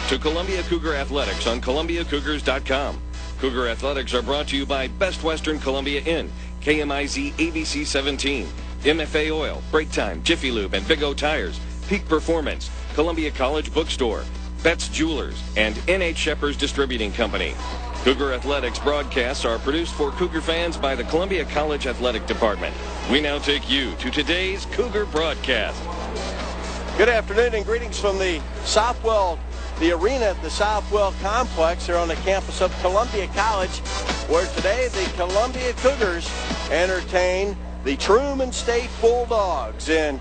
to Columbia Cougar Athletics on ColumbiaCougars.com. Cougar Athletics are brought to you by Best Western Columbia Inn, KMIZ ABC 17, MFA Oil, Break Time, Jiffy Lube, and Big O Tires, Peak Performance, Columbia College Bookstore, Betts Jewelers, and N.H. Shepherd's Distributing Company. Cougar Athletics broadcasts are produced for Cougar fans by the Columbia College Athletic Department. We now take you to today's Cougar broadcast. Good afternoon and greetings from the arena at the Southwell Complex here on the campus of Columbia College, where today the Columbia Cougars entertain the Truman State Bulldogs in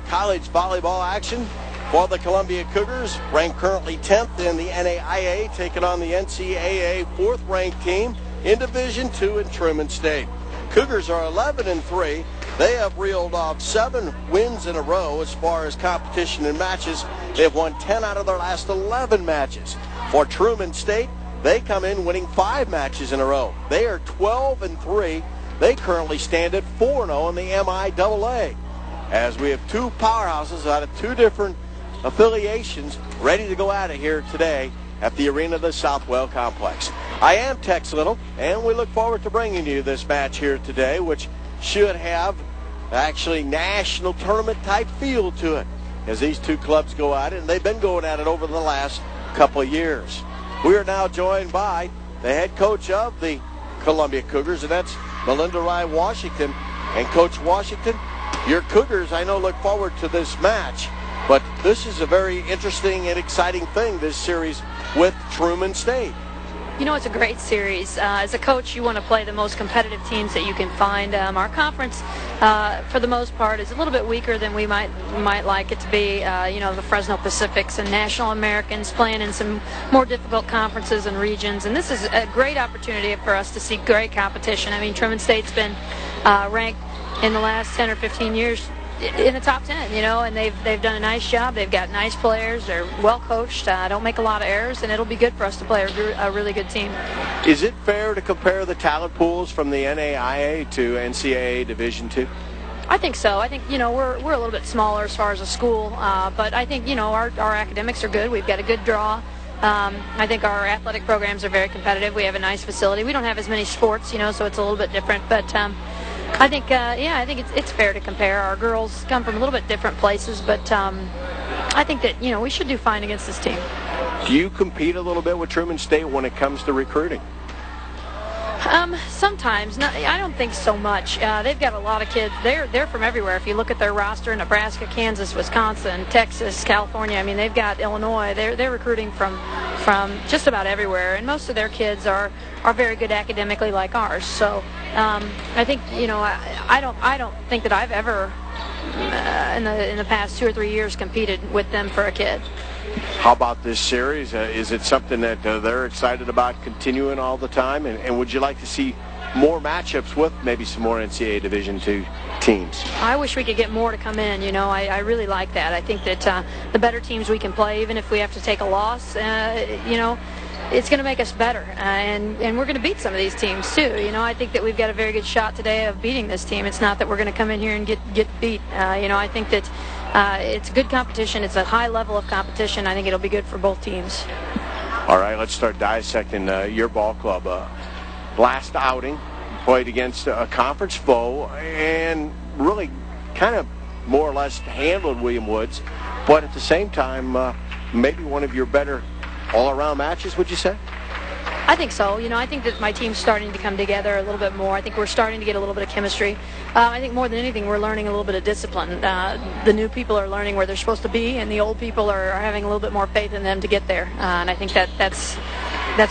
college volleyball action. For the Columbia Cougars, ranked currently 10th in the NAIA, taking on the NCAA 4th-ranked team in Division II in Truman State. Cougars are 11-3. They have reeled off 7 wins in a row as far as competition and matches. They've won 10 out of their last 11 matches. For Truman State, they come in winning 5 matches in a row. They are 12-3. They currently stand at 4-0 in the MIAA. As we have 2 powerhouses out of 2 different affiliations ready to go at it here today at the arena of the Southwell Complex. I am Tex Little, and we look forward to bringing you this match here today, which should have actually national tournament type feel to it as these 2 clubs go at it, and they've been going at it over the last couple of years. We are now joined by the head coach of the Columbia Cougars, and that's Melinda Rye Washington. And Coach Washington, your Cougars, I know, look forward to this match. But this is a very interesting and exciting thing, this series with Truman State. You know, it's a great series. As a coach, you want to play the most competitive teams that you can find. Our conference, for the most part, is a little bit weaker than we might like it to be. The Fresno Pacifics and National Americans playing in some more difficult conferences and regions. And this is a great opportunity for us to see great competition. I mean, Truman State's been ranked in the last 10 or 15 years in the top 10, and they've done a nice job. They've got nice players. They're well coached. Don't make a lot of errors, and it'll be good for us to play a really good team. Is it fair to compare the talent pools from the NAIA to NCAA Division II? I think so. I think, we're a little bit smaller as far as a school, but I think, our academics are good. We've got a good draw. I think our athletic programs are very competitive. We have a nice facility. We don't have as many sports, so it's a little bit different, but I think, I think it's fair to compare. Our girls come from a little bit different places, but I think that, we should do fine against this team. Do you compete a little bit with Truman State when it comes to recruiting? Sometimes. No, I don't think so much. They've got a lot of kids. They're from everywhere. If you look at their roster, Nebraska, Kansas, Wisconsin, Texas, California, I mean, they've got Illinois. They're recruiting from just about everywhere, and most of their kids are very good academically like ours. So I think, I don't think that I've ever in the past 2 or 3 years competed with them for a kid. How about this series? Is it something that they're excited about continuing all the time? And would you like to see more matchups with maybe some more NCAA Division II teams? I wish we could get more to come in. I really like that. I think that the better teams we can play, even if we have to take a loss, it's going to make us better, and we're going to beat some of these teams too. I think that we've got a very good shot today of beating this team. It's not that we're going to come in here and get beat. I think that it's good competition. It's a high level of competition. I think it'll be good for both teams. All right, let's start dissecting your ball club. Last outing, played against a conference foe and really kind of more or less handled William Woods, but at the same time, maybe one of your better all-around matches, would you say? I think so. I think that my team's starting to come together a little bit more. I think we're starting to get a little bit of chemistry. I think more than anything, we're learning a little bit of discipline. The new people are learning where they're supposed to be, and the old people are having a little bit more faith in them to get there. And I think that's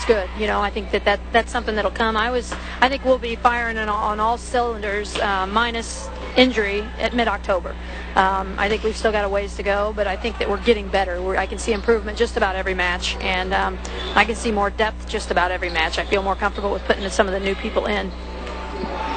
good. I think that's something that'll come. I think we'll be firing on all cylinders, minus injury at mid-October. I think we've still got a ways to go, but I think that we're getting better. I can see improvement just about every match, and I can see more depth just about every match. I feel more comfortable with putting some of the new people in.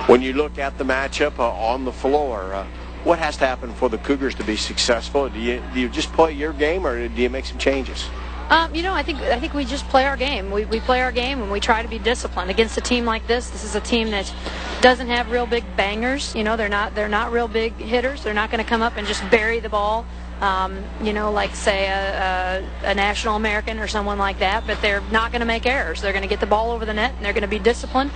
When you look at the matchup on the floor, what has to happen for the Cougars to be successful? Do you just play your game, or do you make some changes? I think we just play our game. We play our game, and we try to be disciplined against a team like this. This is a team that doesn't have real big bangers. They're not real big hitters. They're not going to come up and just bury the ball. you know, like say a National American or someone like that, but they're not going to make errors. They're going to get the ball over the net, and they're going to be disciplined,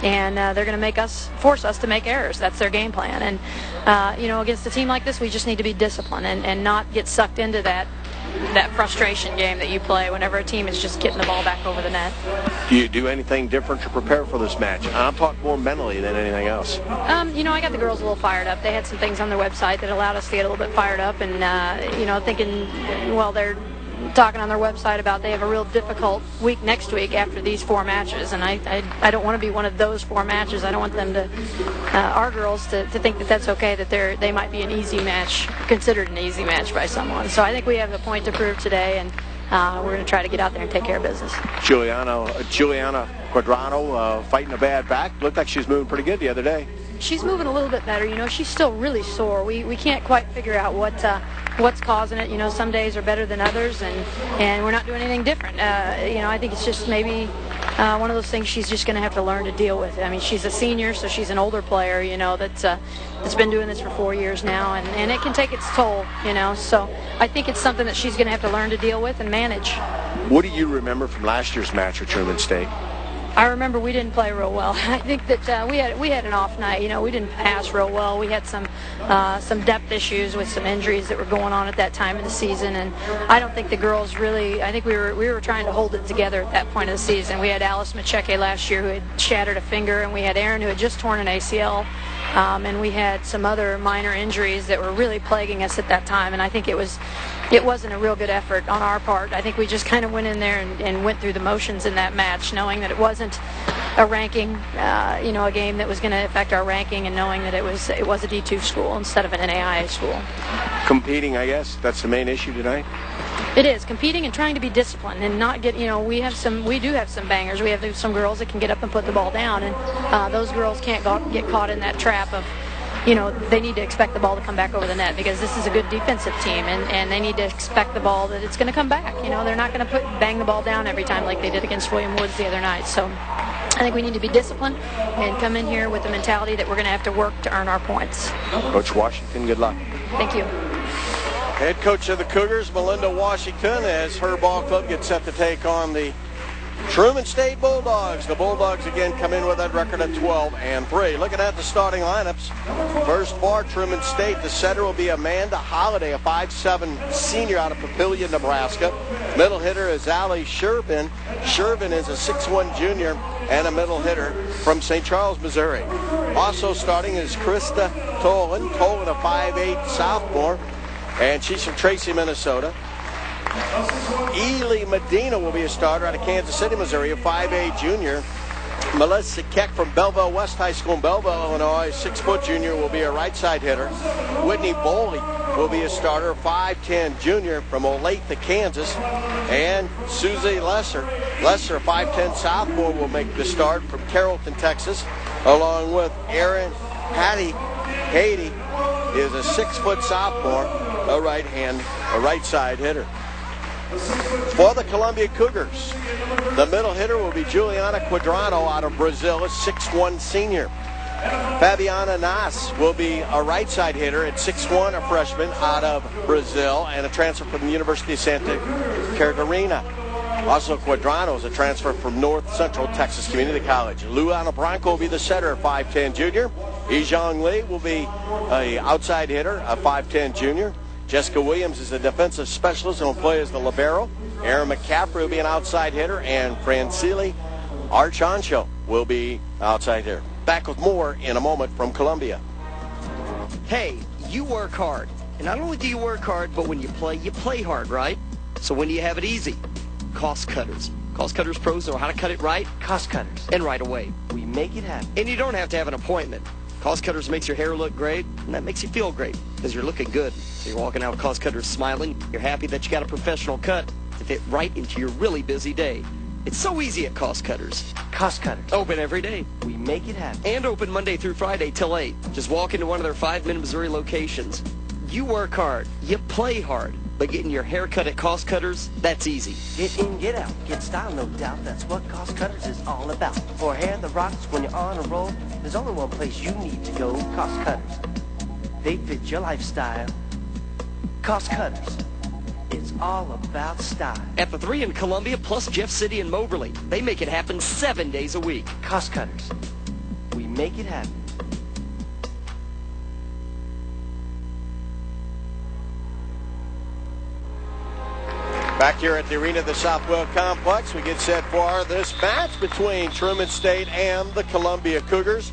and they're going to force us to make errors. That's their game plan. And you know, against a team like this, we just need to be disciplined and not get sucked into that frustration game that you play whenever a team is just getting the ball back over the net. Do you do anything different to prepare for this match? I'm talking more mentally than anything else. You know, I got the girls a little fired up. They had some things on their website that allowed us to get a little bit fired up, and you know, thinking, well, they're talking on their website about they have a real difficult week next week after these 4 matches, and I don't want to be one of those 4 matches. I don't want them to, our girls, to think that that's okay, that they might be an easy match, considered an easy match by someone. So I think we have a point to prove today, and we're going to try to get out there and take care of business. Juliana Quadrano fighting a bad back. Looked like she was moving pretty good the other day. She's moving a little bit better. You know, she's still really sore. We can't quite figure out what's causing it. You know, some days are better than others, and we're not doing anything different. You know, I think it's just maybe one of those things she's just going to have to learn to deal with. I mean, she's a senior, so she's an older player, you know, that's been doing this for 4 years now, and it can take its toll, you know. So I think it's something that she's going to have to learn to deal with and manage. What do you remember from last year's match at Truman State? I remember we didn't play real well. I think that we had an off night. You know, we didn't pass real well. We had some depth issues with some injuries that were going on at that time of the season, and I don't think the girls really. I think we were trying to hold it together at that point of the season. We had Alice Macheke last year who had shattered a finger, and we had Erin who had just torn an ACL, and we had some other minor injuries that were really plaguing us at that time. And I think it wasn't a real good effort on our part. I think we just kind of went in there and went through the motions in that match, knowing that it wasn't a ranking, you know, a game that was going to affect our ranking, and knowing that it was a D2 school instead of an NAIA school. Competing, I guess, that's the main issue tonight? It is, competing and trying to be disciplined and not get, you know, we do have some bangers. We have some girls that can get up and put the ball down, and those girls can't get caught in that trap of, you know, they need to expect the ball to come back over the net, because this is a good defensive team, and they need to expect the ball that it's going to come back. You know, they're not going to bang the ball down every time like they did against William Woods the other night. So I think we need to be disciplined and come in here with the mentality that we're going to have to work to earn our points. Coach Washington, good luck. Thank you. Head coach of the Cougars, Melinda Washington, as her ball club gets set to take on the Truman State Bulldogs. The Bulldogs again come in with that record of 12-3. Looking at the starting lineups, first for Truman State, the setter will be Amanda Holliday, a 5'7" senior out of Papillion, Nebraska. Middle hitter is Allie Shervin. Shervin is a 6'1" junior and a middle hitter from St. Charles, Missouri. Also starting is Krista Tolan. Tolan, a 5'8" sophomore, and she's from Tracy, Minnesota. Ely Medina will be a starter out of Kansas City, Missouri, a 5'8" junior. Melissa Keck from Belleville West High School in Belleville, Illinois, 6' junior, will be a right side hitter. Whitney Boley will be a starter, 5'10" junior from Olathe, Kansas. And Susie Lesser, a 5'10" sophomore, will make the start from Carrollton, Texas, along with Erin Haiti is a 6' sophomore, a right side hitter. For the Columbia Cougars, the middle hitter will be Juliana Quadrano out of Brazil, a 6'1" senior. Fabiana Nas will be a right side hitter at 6'1", a freshman out of Brazil, and a transfer from the University of Santa Catarina. Also, Quadrano is a transfer from North Central Texas Community College. Luana Branco will be the setter, 5'10" junior. Ijong Lee will be an outside hitter, a 5'10" junior. Jessica Williams is a defensive specialist and will play as the libero. Aaron McCaffrey will be an outside hitter, and Francili Archancho will be outside hitter. Back with more in a moment from Columbia. Hey, you work hard. And not only do you work hard, but when you play hard, right? So when do you have it easy? Cost Cutters. Cost Cutters pros know how to cut it right. Cost Cutters. And right away. We make it happen. And you don't have to have an appointment. Cost Cutters makes your hair look great, and that makes you feel great, because you're looking good. So you're walking out with Cost Cutters smiling. You're happy that you got a professional cut to fit right into your really busy day. It's so easy at Cost Cutters. Cost Cutters. Open every day. We make it happen. And open Monday through Friday till 8. Just walk into one of their 5-minute Missouri locations. You work hard. You play hard. But getting your hair cut at Cost Cutters, that's easy. Get in, get out, get style, no doubt. That's what Cost Cutters is all about. For hair that rocks when you're on a roll, there's only one place you need to go, Cost Cutters. They fit your lifestyle. Cost Cutters. It's all about style. At the 3 in Columbia, plus Jeff City and Moberly, they make it happen 7 days a week. Cost Cutters. We make it happen. Back here at the arena of the Southwell Complex, we get set for this match between Truman State and the Columbia Cougars.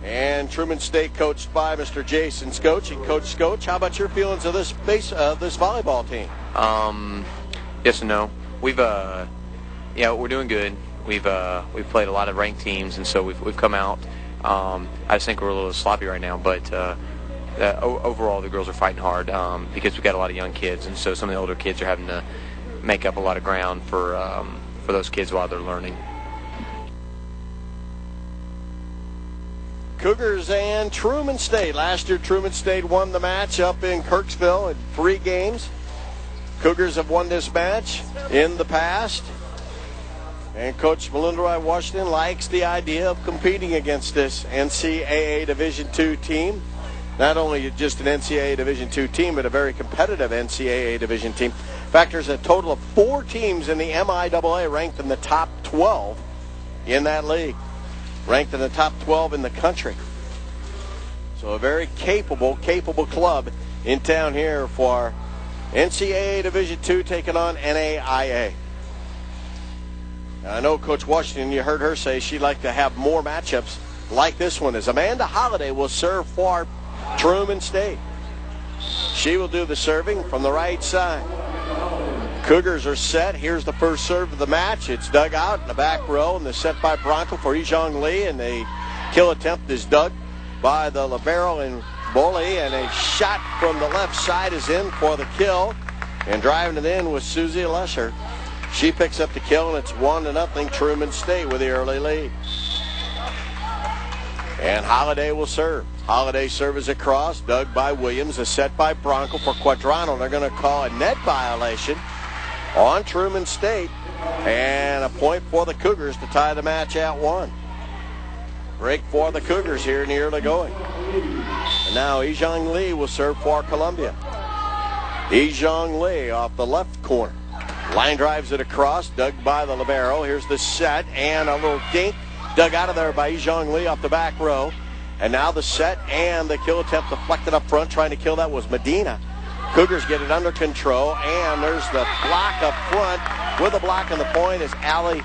And Truman State coached by Mr. Jason Scoach. And Coach Scoach, how about your feelings of this volleyball team? Yes and no. We're doing good. We've played a lot of ranked teams, and so we've come out. I just think we're a little sloppy right now, but overall the girls are fighting hard because we've got a lot of young kids, and so some of the older kids are having to make up a lot of ground for those kids while they're learning. Cougars and Truman State. Last year, Truman State won the match up in Kirksville in 3 games. Cougars have won this match in the past. And Coach Melinda Washington likes the idea of competing against this NCAA Division II team. Not only just an NCAA Division II team, but a very competitive NCAA Division team. In fact, there's a total of 4 teams in the MIAA ranked in the top 12 in that league. Ranked in the top 12 in the country. So a very capable club in town here for NCAA Division II taking on NAIA. Now, I know Coach Washington, you heard her say she'd like to have more matchups like this one. As Amanda Holliday will serve for Truman State. She will do the serving from the right side. Cougars are set. Here's the first serve of the match. It's dug out in the back row, and the set by Bronco for Ijong Lee, and the kill attempt is dug by the libero and Boley, and a shot from the left side is in for the kill, and driving it in was Susie Lesher. She picks up the kill, and it's 1-0 Truman State with the early lead. And Holiday will serve. Holiday serves across, dug by Williams, a set by Bronco for Quadrano. They're going to call a net violation on Truman State, and a point for the Cougars to tie the match at 1. Break for the Cougars here in the early going. And now Ijong Lee will serve for Columbia. Ijong Lee off the left corner. Line drives it across, dug by the libero. Here's the set, and a little dink dug out of there by Ijong Lee off the back row. And now the set and the kill attempt deflected up front. Trying to kill that was Medina. Cougars get it under control, and there's the block up front. With a block on the point is Allie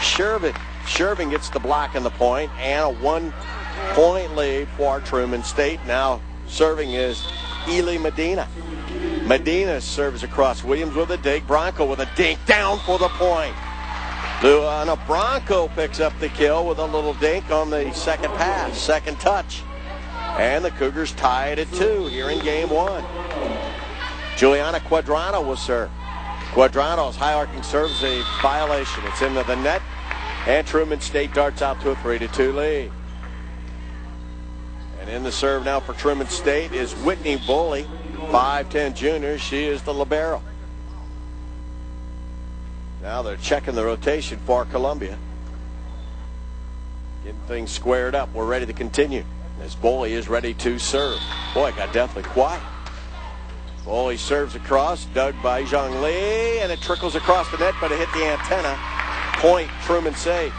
Shervin. Shervin gets the block on the point, and a 1-point lead for Truman State. Now serving is Ely Medina. Medina serves across. Williams with a dig. Bronco with a dink down for the point. Luana Bronco picks up the kill with a little dink on the second pass, second touch. And the Cougars tie it at 2 here in game 1. Juliana Quadrano will serve. Quadrano's high arcing serve is a violation. It's into the net, and Truman State darts out to a 3-2 lead. And in the serve now for Truman State is Whitney Boley, 5'10" junior. She is the libero. Now they're checking the rotation for Columbia. Getting things squared up. We're ready to continue. As Boley is ready to serve. Boy, it got deathly quiet. Boley serves across, dug by Ijong Lee, and it trickles across the net, but it hit the antenna. Point, Truman State.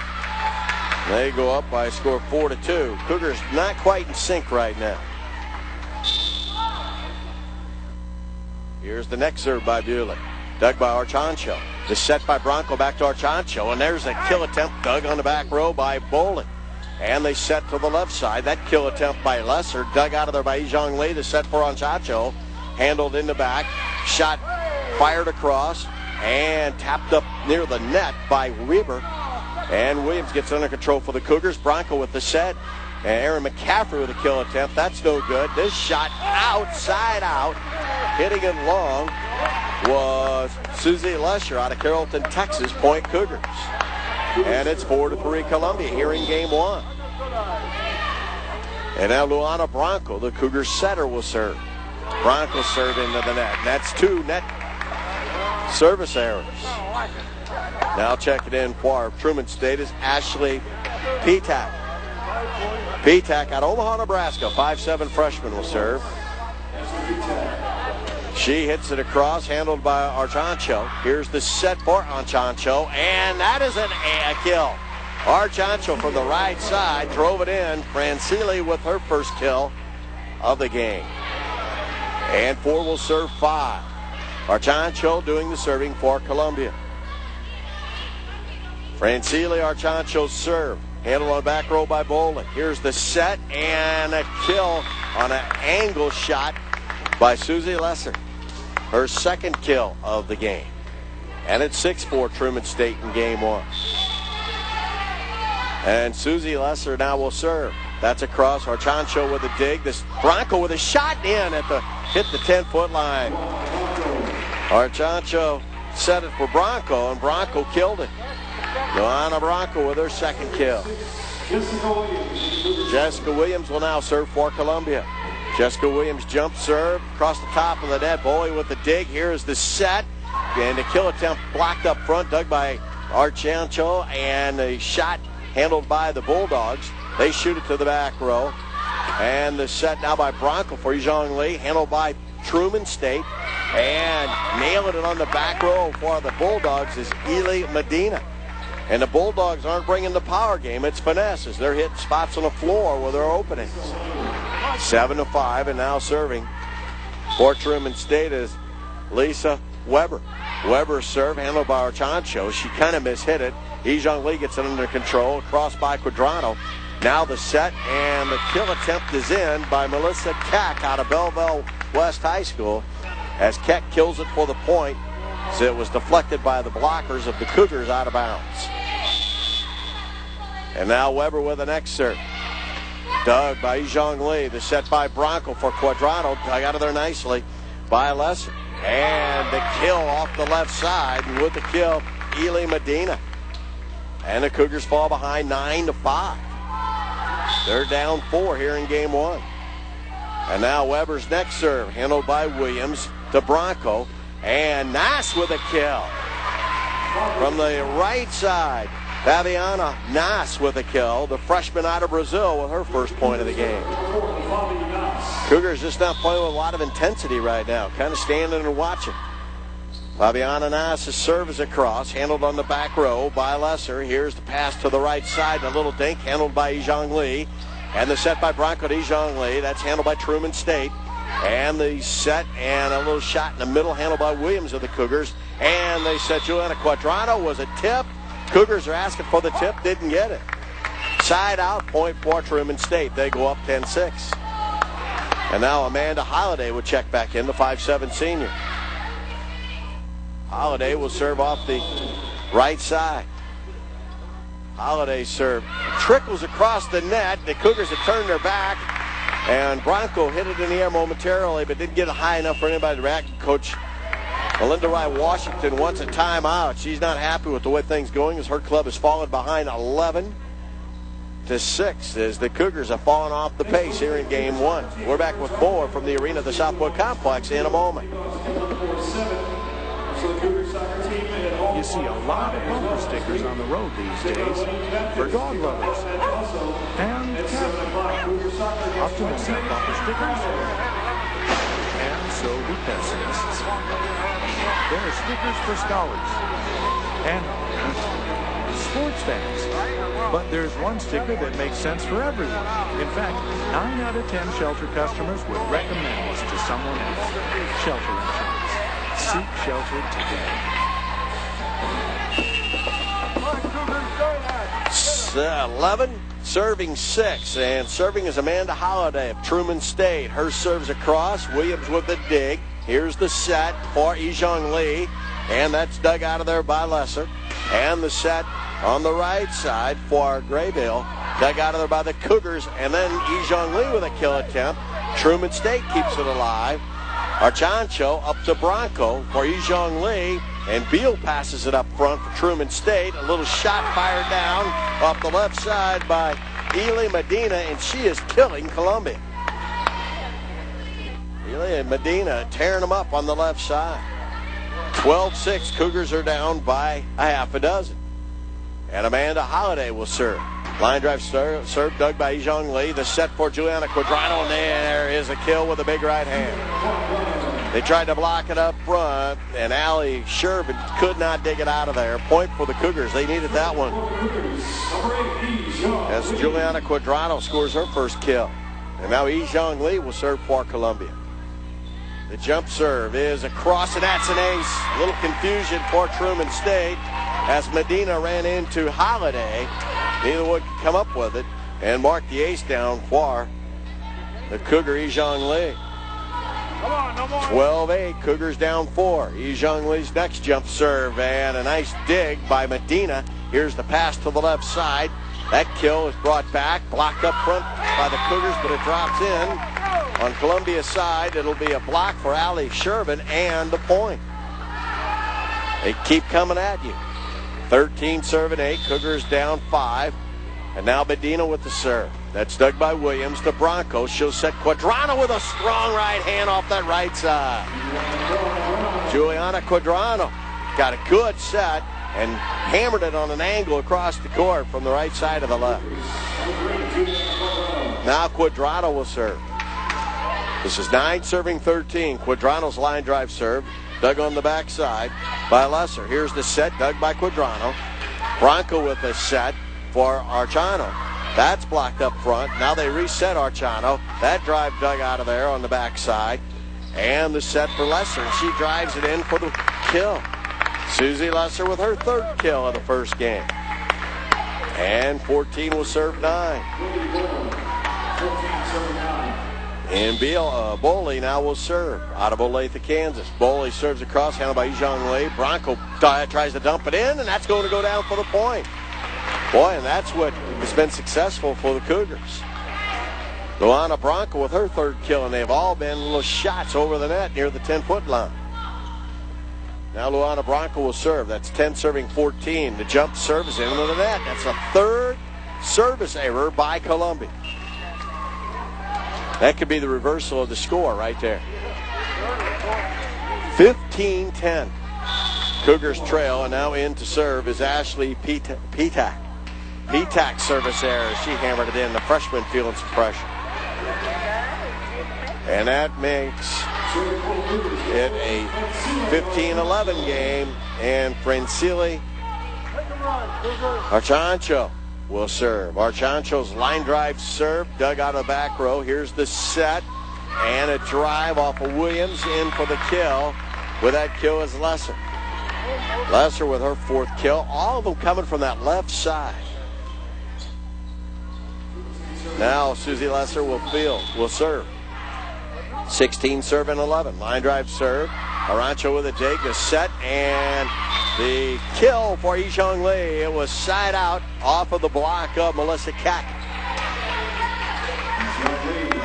They go up by a score of 4-2. Cougars not quite in sync right now. Here's the next serve by Buehler. Dug by Archancho. The set by Bronco back to Archancho, and there's a kill attempt dug on the back row by Boley. And they set to the left side. That kill attempt by Lesser, dug out of there by Ijong Lee. The set for Archancho, handled in the back. Shot fired across and tapped up near the net by Weber. And Williams gets under control for the Cougars. Bronco with the set. And Aaron McCaffrey with a kill attempt. That's no good. This shot outside out, hitting it long, was Susie Lesher out of Carrollton, Texas. Point Cougars. And it's 4-3 Columbia here in game 1. And now Luana Bronco, the Cougars setter, will serve. Bronco serve into the net. And that's 2 net service errors. Now checking in for Truman State is Ashley Petak. Petak out of Omaha, Nebraska. 5'7" freshman will serve. She hits it across, handled by Archancho. Here's the set for Archancho, and that is a kill. Archancho from the right side drove it in. Francili with her first kill of the game. And 4 will serve 5. Archancho doing the serving for Columbia. Francili, Archancho's serve. Handled on the back row by Bowling. Here's the set and a kill on an angle shot by Susie Lesser. Her second kill of the game. And it's 6-4 Truman State in game 1. And Susie Lesser now will serve. That's across. Archancho with a dig. This Bronco with a shot in at hit the 10-foot line. Archancho set it for Bronco, and Bronco killed it. Joanna Bronco with her second kill. Jessica Williams will now serve for Columbia. Jessica Williams jump serve across the top of the net. Bowie with the dig. Here is the set. And the kill attempt blocked up front, dug by Archancho, and a shot handled by the Bulldogs. They shoot it to the back row. And the set now by Bronco for Yizhong Lee, handled by Truman State. And nailing it on the back row for the Bulldogs is Ely Medina. And the Bulldogs aren't bringing the power game. It's finesses. They're hitting spots on the floor where there are openings. 7-5, and now serving for Truman State is Lisa Weber. Weber's serve handled by Archancho. She kind of mishit it. Yizhong Lee gets it under control. Crossed by Quadrano. Now the set, and the kill attempt is in by Melissa Keck out of Belleville West High School, as Keck kills it for the point, so it was deflected by the blockers of the Cougars out of bounds. And now Weber with the next serve. Dug by Yizhong Lee. The set by Bronco for Quadrano. Dug out of there nicely by Lesser. And the kill off the left side. And with the kill, Ely Medina. And the Cougars fall behind 9-5. They're down 4 here in game 1. And now Weber's next serve, handled by Williams to Bronco. And Nass with a kill. From the right side, Fabiana Nass with a kill. The freshman out of Brazil with her first point of the game. Cougars just not playing with a lot of intensity right now. Kind of standing and watching. Fabiana Nass' serve is across, handled on the back row by Lesser. Here's the pass to the right side, and a little dink handled by Yizhong Lee. And the set by Bronco to Yizhong Lee. That's handled by Truman State. And the set and a little shot in the middle handled by Williams of the Cougars. And they set Juliana Quadrano was a tip. Cougars are asking for the tip, didn't get it. Side out, point for Truman State. They go up 10-6. And now Amanda Holliday will check back in, the 5'7" senior. Holliday will serve off the right side. Holliday serve trickles across the net. The Cougars have turned their back, and Bronco hit it in the air momentarily, but didn't get it high enough for anybody to react. Coach Melinda Wright Washington wants a timeout. She's not happy with the way things going, as her club has fallen behind 11-6 as the Cougars have fallen off the pace here in game 1. We're back with more from the arena of the Southwood Complex in a moment. You see a lot of bumper stickers on the road these days for dog lovers and cat lovers. Optimists have bumper stickers, and so do pessimists. There are stickers for scholars and sports fans, but there's one sticker that makes sense for everyone. In fact, 9 out of 10 shelter customers would recommend this to someone else. Shelter insurance. Seek shelter today. 11, serving 6, and serving is Amanda Holliday of Truman State. Her serves across. Williams with the dig. Here's the set for Yizhong Lee, and that's dug out of there by Lesser. And the set on the right side for Graybill, dug out of there by the Cougars, and then Yizhong Lee with a kill attempt. Truman State keeps it alive. Archancho up to Bronco for Yizhong Lee, and Beal passes it up front for Truman State. A little shot fired down off the left side by Ely Medina, and she is killing Columbia. Ely Medina tearing them up on the left side. 12-6, Cougars are down by a half a dozen. And Amanda Holliday will serve. Line drive serve dug by Yizhong Lee. The set for Juliana Quadrano, and there is a kill with a big right hand. They tried to block it up front, and Allie Sherman could not dig it out of there. Point for the Cougars. They needed that one. As Juliana Quadrano scores her first kill. And now Yi-Jong Lee will serve for Columbia. The jump serve is across, and that's an ace. A little confusion for Truman State as Medina ran into Holiday. Neither would come up with it and mark the ace down for the Cougar Yi-Jong Lee. 12-8, Cougars down 4. Yi-Jong Lee's next jump serve, and a nice dig by Medina. Here's the pass to the left side. That kill is brought back, blocked up front by the Cougars, but it drops in. On Columbia's side, it'll be a block for Allie Sherman and the point. They keep coming at you. 13 serving 8, Cougars down 5. And now Medina with the serve. That's dug by Williams to Bronco. She'll set Quadrano with a strong right hand off that right side. Juliana Quadrano got a good set and hammered it on an angle across the court from the right side of the left. Now Quadrano will serve. This is 9 serving 13. Quadrano's line drive serve. Dug on the backside by Lesser. Here's the set dug by Quadrano. Bronco with a set for Archano. That's blocked up front. Now they reset Archano. That drive dug out of there on the backside. And the set for Lesser. She drives it in for the kill. Susie Lesser with her third kill of the first game. And 14 will serve 9. And Boley now will serve out of Olathe, Kansas. Boley serves across, handled by Yi-Jong Lee. Bronco tries to dump it in, and that's going to go down for the point. Boy, and that's what has been successful for the Cougars. Luana Bronco with her third kill, and they've all been little shots over the net near the 10-foot line. Now Luana Bronco will serve. That's 10 serving 14. The jump serve is into the net. That's a third service error by Columbia. That could be the reversal of the score right there. 15-10. Cougars trail, and now in to serve is Ashley Petak. Petak service error. She hammered it in. The freshman feeling some pressure. And that makes it a 15-11 game. And Francili Archancho will serve. Archancho's line drive serve, dug out of the back row. Here's the set, and a drive off of Williams in for the kill. With that kill is Lesser. Lesser with her fourth kill. All of them coming from that left side. Now Susie Lesser will serve. 16 serving 11. Line drive serve. Arancho with a dig, the set, and the kill for Yi-Jong Lee. It was side out off of the block of Melissa Keck.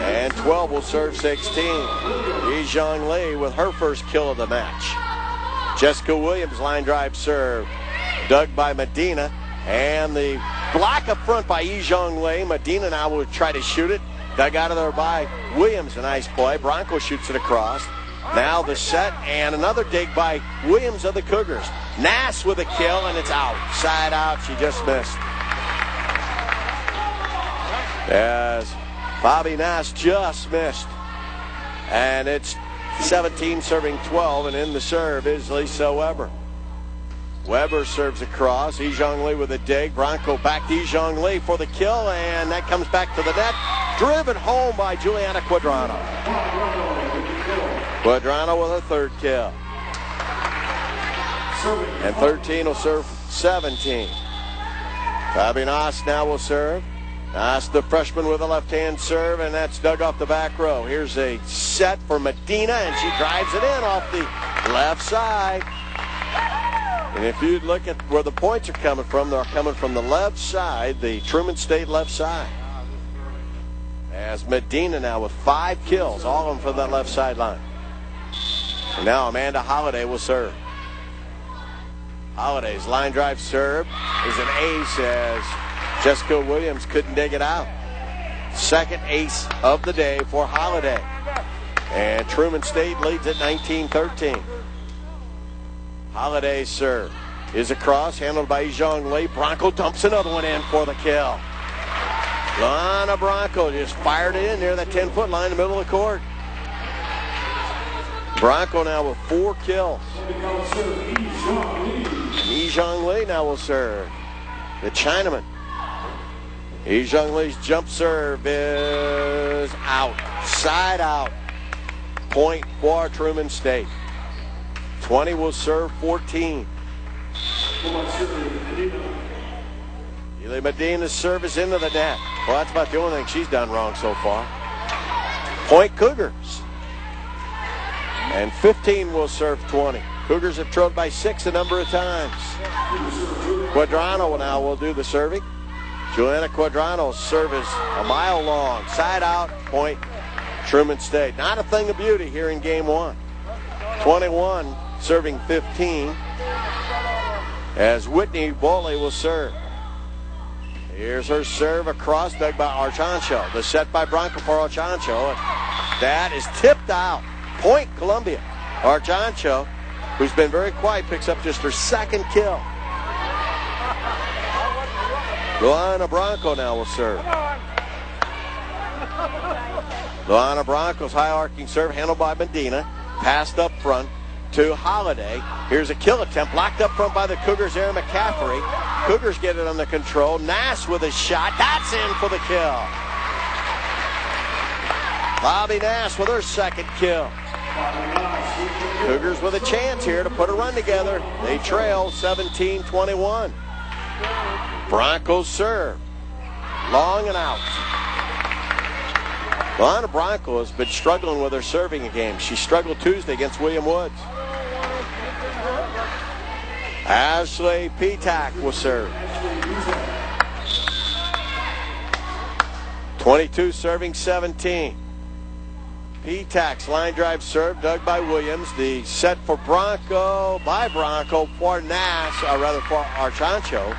And 12 will serve 16. Yi-Jong Lee with her first kill of the match. Jessica Williams line drive serve. Dug by Medina. And the block up front by Yi-Jong Lee. Medina now will try to shoot it. Dug out of there by Williams. A nice play. Bronco shoots it across. Now the set and another dig by Williams of the Cougars. Nass with a kill, and it's out. Side out. She just missed. As Bobby Nass just missed. And it's 17 serving 12, and in the serve is Lisa Weber. Weber serves across. Yi-Jong Lee with a dig. Bronco back to Yi-Jong Lee for the kill, and that comes back to the net. Driven home by Juliana Quadrano. Quadrano with her third kill. And 13 will serve 17. Fabi Nass now will serve. Nass, the freshman, with a left-hand serve, and that's dug off the back row. Here's a set for Medina, and she drives it in off the left side. And if you look at where the points are coming from, they're coming from the left side, the Truman State left side. As Medina now with 5 kills, all of them from that left sideline. And now Amanda Holiday will serve. Holiday's line drive serve is an ace as Jessica Williams couldn't dig it out. Second ace of the day for Holiday. And Truman State leads at 19-13. Holiday's serve is across, handled by Yi-Jong Lee. Bronco dumps another one in for the kill. Lana Bronco just fired it in near that 10-foot line in the middle of the court. Bronco now with 4 kills. Yi-Zhong Lee now will serve. The Chinaman. Yi-Zhong Lee's jump serve is out. Side out. Point for Truman State. 20 will serve 14. Medina's service into the net. Well, that's about the only thing she's done wrong so far. Point Cougars. And 15 will serve 20. Cougars have trailed by 6 a number of times. Quadrano now will do the serving. Joanna Quadrano's serve is a mile long. Side out, point Truman State. Not a thing of beauty here in game 1. 21 serving 15 as Whitney Boley will serve. Here's her serve across, dug by Archancho. The set by Bronco for Archancho. That is tipped out. Point Columbia. Archancho, who's been very quiet, picks up just her 2nd kill. Luana Bronco now will serve. Luana Bronco's high arcing serve handled by Medina. Passed up front to Holiday. Here's a kill attempt. Blocked up front by the Cougars, Aaron McCaffrey. Cougars get it under control. Nass with a shot. That's in for the kill. Bobby Nass with her 2nd kill. Cougars with a chance here to put a run together. They trail 17-21. Broncos serve. Long and out. Luana Bronco has been struggling with her serving game. She struggled Tuesday against William Woods. Ashley Petak will serve. 22 serving 17. Petak's line drive serve dug by Williams. The set for Bronco by Bronco for Nass, or rather for Archancho.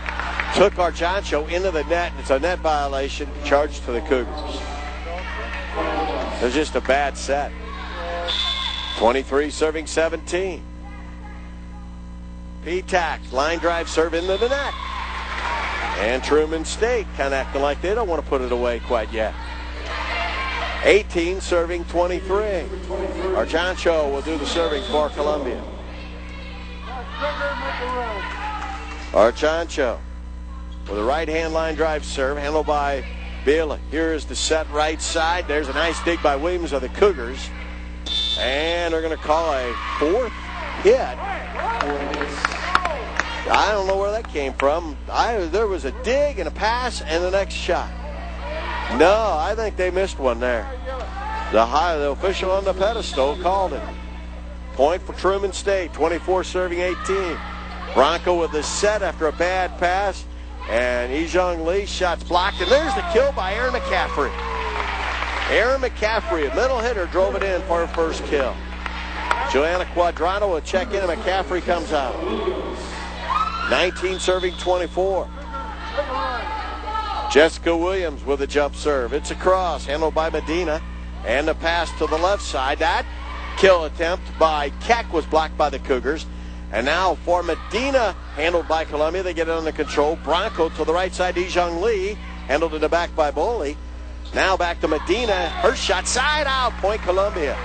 Took Archancho into the net. It's a net violation charged to the Cougars. It was just a bad set. 23 serving 17. Petak, line drive serve into the net. And Truman State kind of acting like they don't want to put it away quite yet. 18 serving 23. Archancho will do the serving for Columbia. Archancho with a right-hand line drive serve handled by Bailey. Here is the set right side. There's a nice dig by Williams of the Cougars. And they're going to call a 4th hit. I don't know where that came from. There was a dig and a pass and the next shot. No, I think they missed one there. The official on the pedestal called it. Point for Truman State. 24 serving 18. Bronco with the set after a bad pass. And Yi-Zhong Lee shots blocked. And there's the kill by Aaron McCaffrey. Aaron McCaffrey, a middle hitter, drove it in for her 1st kill. Joanna Quadrano will check in and McCaffrey comes out. 19 serving 24. Jessica Williams with a jump serve. It's a cross handled by Medina. And the pass to the left side. That kill attempt by Keck was blocked by the Cougars. And now for Medina, handled by Columbia. They get it under control. Bronco to the right side. Yi-Zhong Lee handled in the back by Boley. Now back to Medina. Her shot side out. Point Columbia.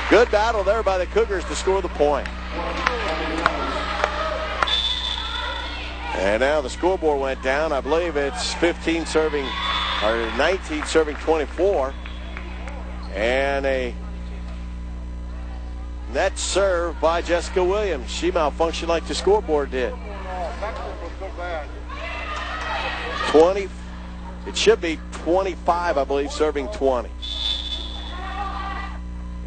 Good battle there by the Cougars to score the point. And now the scoreboard went down. I believe it's 15 serving, or 19 serving 24. And a net serve by Jessica Williams. She malfunctioned like the scoreboard did. 20. It should be 25, I believe, serving 20.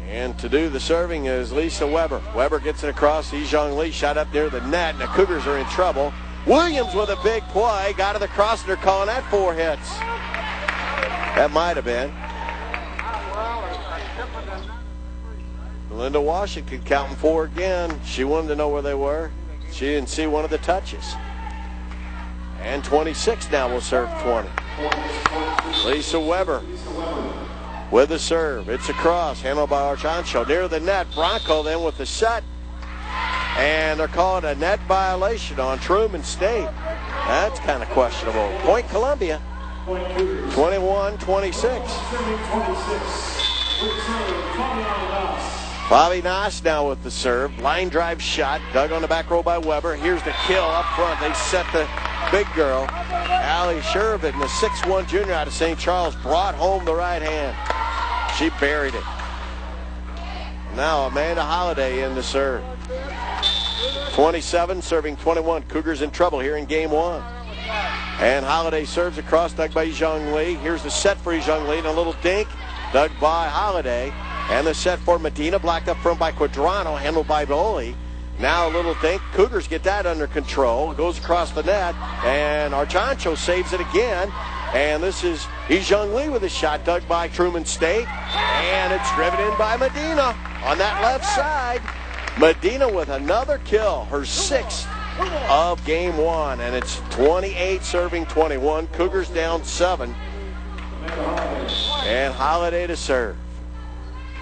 And to do the serving is Lisa Weber. Weber gets it across. Yi-Zhong Lee shot up near the net, and the Cougars are in trouble. Williams with a big play. Got to the cross, and they're calling that 4 hits. That might have been. Linda Washington counting 4 again. She wanted to know where they were. She didn't see one of the touches. And 26 now will serve 20. Lisa Weber with the serve. It's a cross handled by Archancho near the net. Bronco then with the set. And they're calling a net violation on Truman State. That's kind of questionable. Point Columbia. 21-26. Bobby Noss now with the serve. Line drive shot. Dug on the back row by Weber. Here's the kill up front. They set the big girl. Allie Shervin, the 6'1 junior out of St. Charles, brought home the right hand. She buried it. Now Amanda Holliday in the serve. 27 serving 21. Cougars in trouble here in game one. And Holliday serves across, dug by Zhang Li. Here's the set for Zhang Li, and a little dink, dug by Holliday. And the set for Medina, blocked up front by Quadrano, handled by Boley. Now a little dink. Cougars get that under control. It goes across the net, and Archancho saves it again. And this is Zhang Li with a shot, dug by Truman State. And it's driven in by Medina on that left side. Medina with another kill, her 6th of game one. And it's 28 serving 21. Cougars down 7. And Holliday to serve.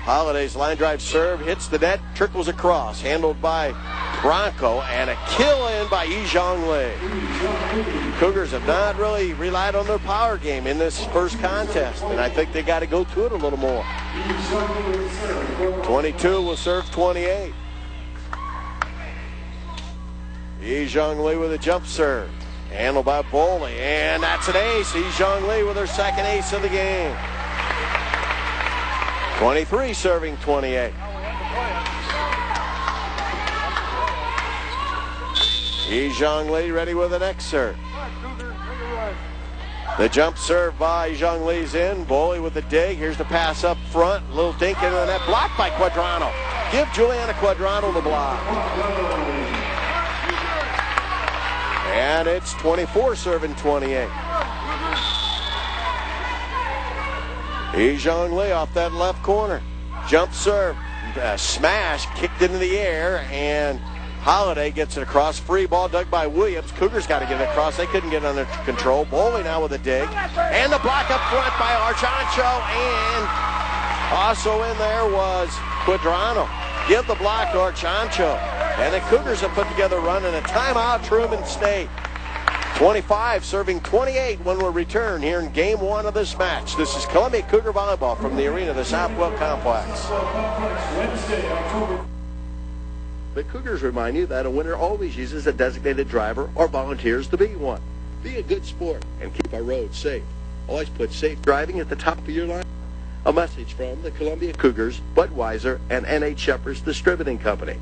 Holliday's line drive serve hits the net, trickles across, handled by Bronco, and a kill in by Zhang Li. Cougars have not really relied on their power game in this first contest, and I think they got to go to it a little more. 22 will serve 28. Zhang Li with a jump serve, handled by Boley, and that's an ace. Zhang Li with her 2nd ace of the game. 23 serving 28. Zhang Li ready with the next serve. The jump serve by Zhang Li's in. Boley with the dig. Here's the pass up front. Little dink into the net. Blocked by Quadrano. Give Juliana Quadrano the block. And it's 24 serving 28. Zhang Li off that left corner. Jump serve. Smash. Kicked into the air. And Holliday gets it across. Free ball dug by Williams. Cougars got to get it across. They couldn't get it under control. Boley now with a dig. And the block up front by Archancho. And also in there was Quadrano. Give the block to Archancho. And the Cougars have put together a run and a timeout. Truman State. 25 serving 28 when we return here in game one of this match. This is Columbia Cougar Volleyball from the arena of the Southwell Complex. The Cougars remind you that a winner always uses a designated driver or volunteers to be one. Be a good sport and keep our roads safe. Always put safe driving at the top of your line. A message from the Columbia Cougars, Budweiser, and N.H. Shepherds Distributing Company.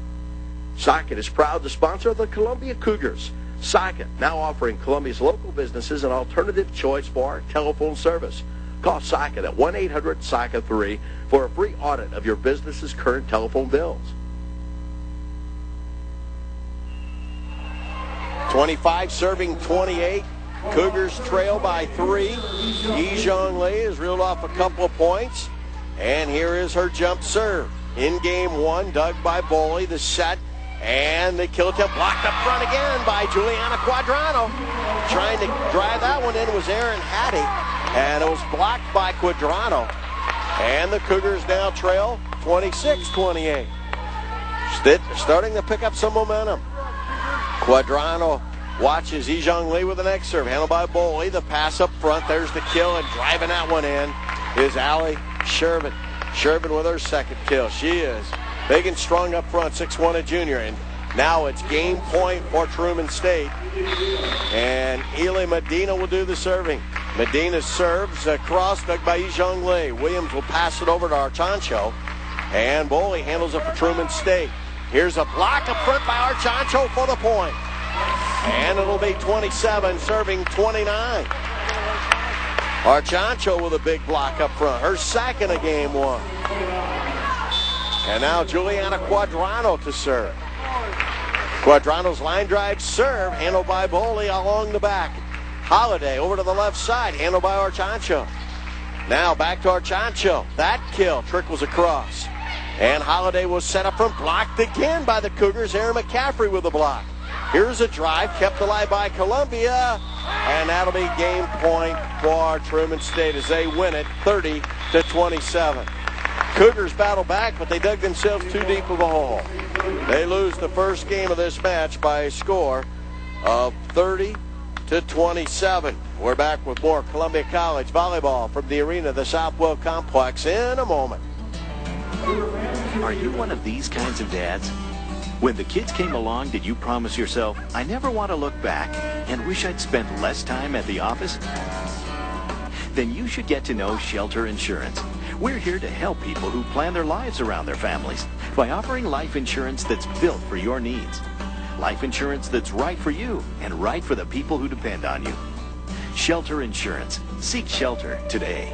Socket is proud to sponsor the Columbia Cougars. Socket, now offering Columbia's local businesses an alternative choice for telephone service. Call Socket at 1-800-SOCKET-3 for a free audit of your business's current telephone bills. 25 serving 28. Cougars trail by 3. Zhang Li has reeled off a couple of points. And here is her jump serve. In game one, dug by Boley. The set. And the kill attempt blocked up front again by Juliana Quadrano. Trying to drive that one in was Erin Hattie. And it was blocked by Quadrano. And the Cougars now trail 26-28. Starting to pick up some momentum. Quadrano watches Zhang Li with the next serve. Handled by Boley. The pass up front. There's the kill. And driving that one in is Allie Shervin. Shervin with her 2nd kill. She is big and strong up front, 6'1", a junior. And now it's game point for Truman State. And Ely Medina will do the serving. Medina serves across, dug by Zhang Li. Williams will pass it over to Archancho. And Boley handles it for Truman State. Here's a block up front by Archancho for the point. And it'll be 27, serving 29. Archancho with a big block up front. Her 2nd of game one. And now Juliana Quadrano to serve. Quadrano's line drive serve, handled by Boley along the back. Holliday over to the left side, handled by Archancho. Now back to Archancho. That kill trickles across. And Holliday was set up from blocked again by the Cougars. Aaron McCaffrey with the block. Here's a drive kept alive by Columbia. And that'll be game point for Truman State as they win it 30-27. Cougars battle back, but they dug themselves too deep of a hole. They lose the first game of this match by a score of 30-27. We're back with more Columbia College volleyball from the arena of the Southwell Complex in a moment. Are you one of these kinds of dads? When the kids came along, did you promise yourself, I never want to look back and wish I'd spent less time at the office? Then you should get to know Shelter Insurance. We're here to help people who plan their lives around their families by offering life insurance that's built for your needs. Life insurance that's right for you and right for the people who depend on you. Shelter Insurance. Seek shelter today.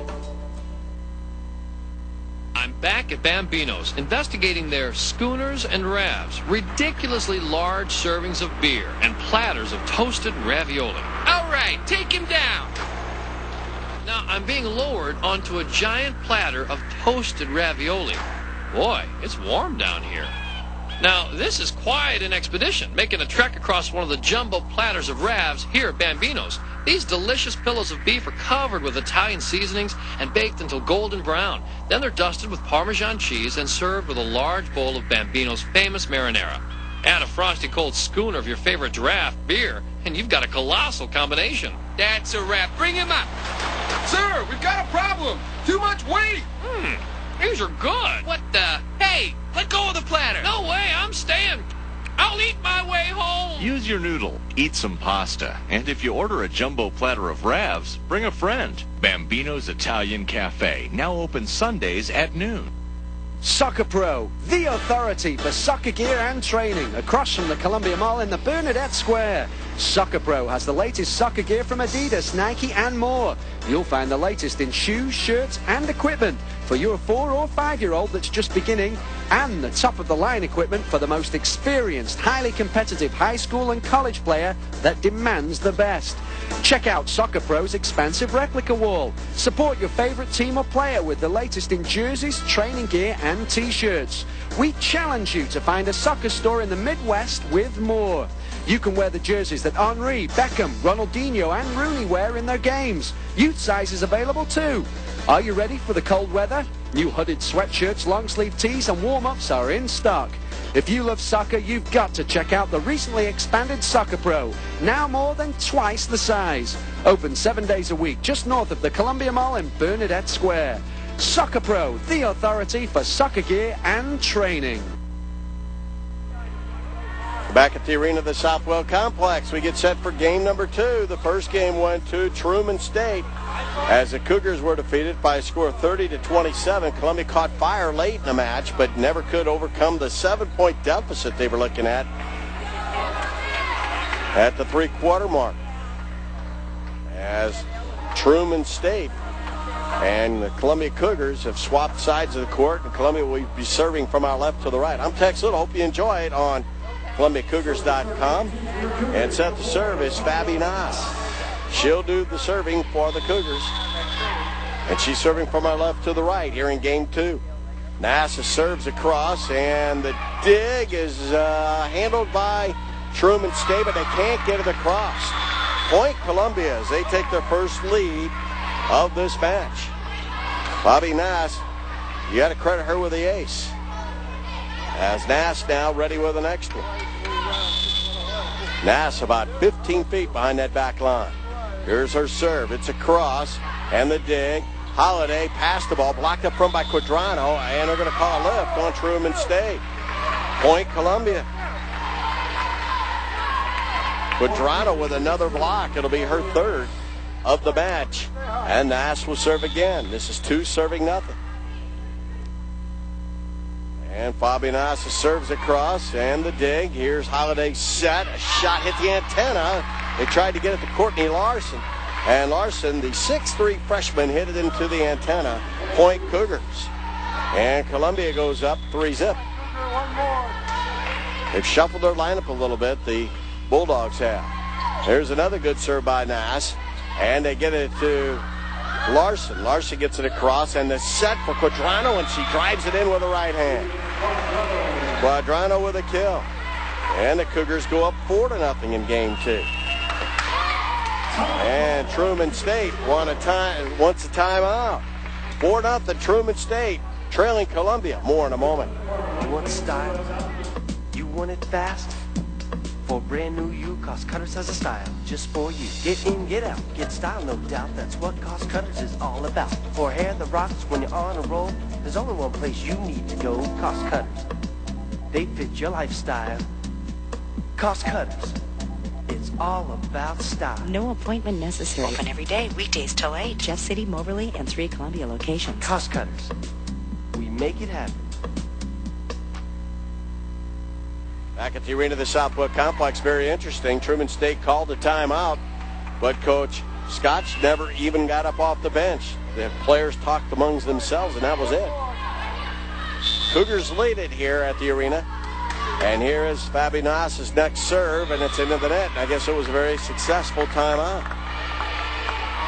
I'm back at Bambino's, investigating their schooners and ravs, ridiculously large servings of beer, and platters of toasted ravioli. All right, take him down. Now, I'm being lowered onto a giant platter of toasted ravioli. Boy, it's warm down here. Now, this is quite an expedition, making a trek across one of the jumbo platters of ravs here at Bambino's. These delicious pillows of beef are covered with Italian seasonings and baked until golden brown. Then they're dusted with Parmesan cheese and served with a large bowl of Bambino's famous marinara. Add a frosty cold schooner of your favorite draft beer, and you've got a colossal combination. That's a wrap. Bring him up. Sir, we've got a problem. Too much weight. These are good. What the? Hey, let go of the platter. No way, I'm staying. I'll eat my way home. Use your noodle, eat some pasta, and if you order a jumbo platter of ravs, bring a friend. Bambino's Italian Cafe, now open Sundays at noon. Soccer Pro, the authority for soccer gear and training, across from the Columbia Mall in the Bernadette Square. Soccer Pro has the latest soccer gear from Adidas, Nike, and more. You'll find the latest in shoes, shirts, and equipment for your 4 or 5-year-old that's just beginning, and the top-of-the-line equipment for the most experienced, highly competitive high school and college player that demands the best. Check out Soccer Pro's expansive replica wall. Support your favorite team or player with the latest in jerseys, training gear, and t-shirts. We challenge you to find a soccer store in the Midwest with more. You can wear the jerseys that Henry, Beckham, Ronaldinho, and Rooney wear in their games. Youth size is available too. Are you ready for the cold weather? New hooded sweatshirts, long-sleeve tees, and warm-ups are in stock. If you love soccer, you've got to check out the recently expanded Soccer Pro, now more than twice the size. Open 7 days a week, just north of the Columbia Mall in Bernadette Square. Soccer Pro, the authority for soccer gear and training. Back at the arena of the Southwell Complex, we get set for game number 2. The first game went to Truman State as the Cougars were defeated by a score of 30-27. Columbia caught fire late in the match, but never could overcome the 7-point deficit they were looking at the 3-quarter mark. As Truman State and the Columbia Cougars have swapped sides of the court, and Columbia will be serving from our left to the right. I'm Tex Little. Hope you enjoy it on ColumbiaCougars.com. And set to serve is Fabi Nas. She'll do the serving for the Cougars. And she's serving from our left to the right here in game 2. Nasa serves across, and the dig is handled by Truman State, but they can't get it across. Point Columbia as they take their first lead of this match. Bobby Nass, you got to credit her with the ace. As Nass now ready with the next one. Nass about 15 feet behind that back line. Here's her serve. It's a cross, and the dig. Holiday passed the ball, blocked up front by Quadrano, and they're going to call a lift on Truman State. Point Columbia. Quadrano with another block. It'll be her third of the match. And Nass will serve again. This is 2-0. And Fabi Nass serves across, and the dig. Here's Holiday set. A shot hit the antenna. They tried to get it to Courtney Larson. And Larson, the 6'3" freshman, hit it into the antenna. Point Cougars. And Columbia goes up 3-0. They've shuffled their lineup a little bit, the Bulldogs have. There's another good serve by Nass. And they get it to Larson. Larson gets it across, and the set for Quadrano, and she drives it in with the right hand. Quadrano with a kill. And the Cougars go up 4-0 in game 2. And Truman State wants a timeout. 4-0 Truman State, trailing Columbia. More in a moment. You want style? You want it fast? For brand new you, Cost Cutters has a style just for you. Get in, get out, get style, no doubt. That's what Cost Cutters is all about. For hair that rocks when you're on a roll, there's only one place you need to go. Cost Cutters. They fit your lifestyle. Cost Cutters. It's all about style. No appointment necessary. Open every day, weekdays till 8. Jeff City, Moberly, and 3 Columbia locations. Cost Cutters. We make it happen. Back at the arena of the Southwell Complex, very interesting. Truman State called a timeout, but Coach Scotch never even got up off the bench. The players talked amongst themselves, and that was it. Cougars lead it here at the arena. And here is Fabian's next serve, and it's into the net. I guess it was a very successful timeout.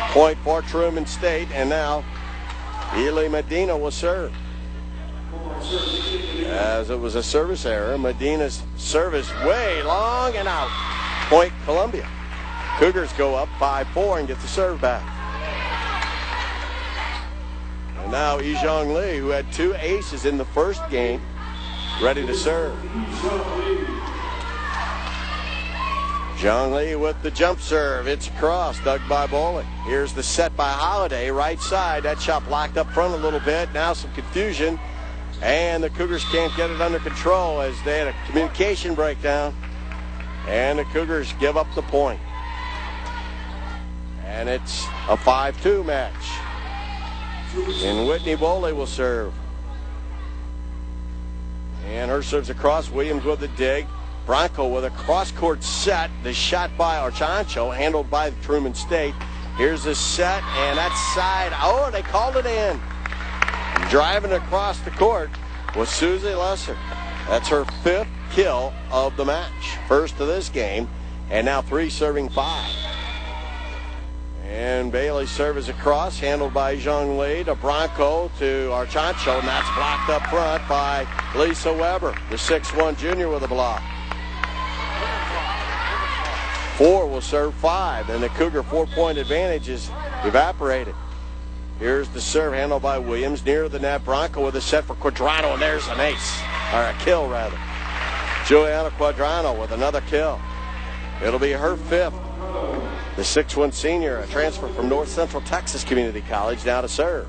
Point for Truman State, and now Eli Medina will serve. As it was a service error, Medina's service way long and out. Point Columbia. Cougars go up 5-4 and get the serve back. And now Ijong Lee, who had 2 aces in the first game, ready to serve. Zhang Lee with the jump serve. It's across, dug by Bowling. Here's the set by Holiday, right side. That shot blocked up front a little bit. Now some confusion. And the Cougars can't get it under control as they had a communication breakdown. And the Cougars give up the point. And it's a 5-2 match. And Whitney Boley will serve. And her serves across. Williams with the dig. Bronco with a cross-court set. The shot by Archancho, handled by Truman State. Here's the set, and that side. Oh, they called it in. Driving across the court was Susie Lesser. That's her 5th kill of the match. First of this game, and now 3 serving 5. And Bailey's serve is across, handled by Zhang Lee to Bronco to Archancho, and that's blocked up front by Lisa Weber, the 6'1 junior with a block. 4 will serve 5, and the Cougar 4-point advantage is evaporated. Here's the serve handled by Williams near the net. Bronco with a set for Quadrano, and there's an ace, or a kill rather. Juliana Quadrano with another kill. It'll be her 5th. The 6'1 senior, a transfer from North Central Texas Community College, now to serve.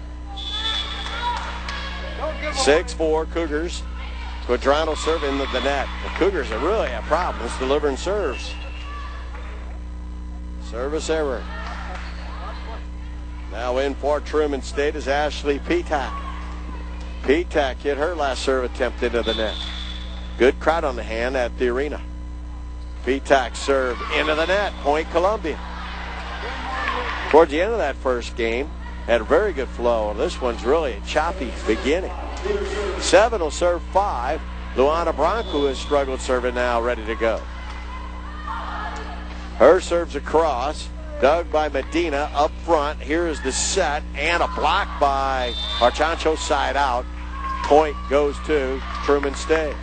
6-4 Cougars. Quadrano serving the net. The Cougars are really have problems delivering serves. Service error. Now in for Truman State is Ashley Petak. Petak hit her last serve attempt into the net. Good crowd on the hand at the arena. Petak served into the net. Point Columbia. Towards the end of that first game, had a very good flow. This one's really a choppy beginning. 7 will serve 5. Luana Bronco has struggled serving now, ready to go. Her serves across, dug by Medina up front. Here is the set, and a block by Archancho side out. Point goes to Truman State.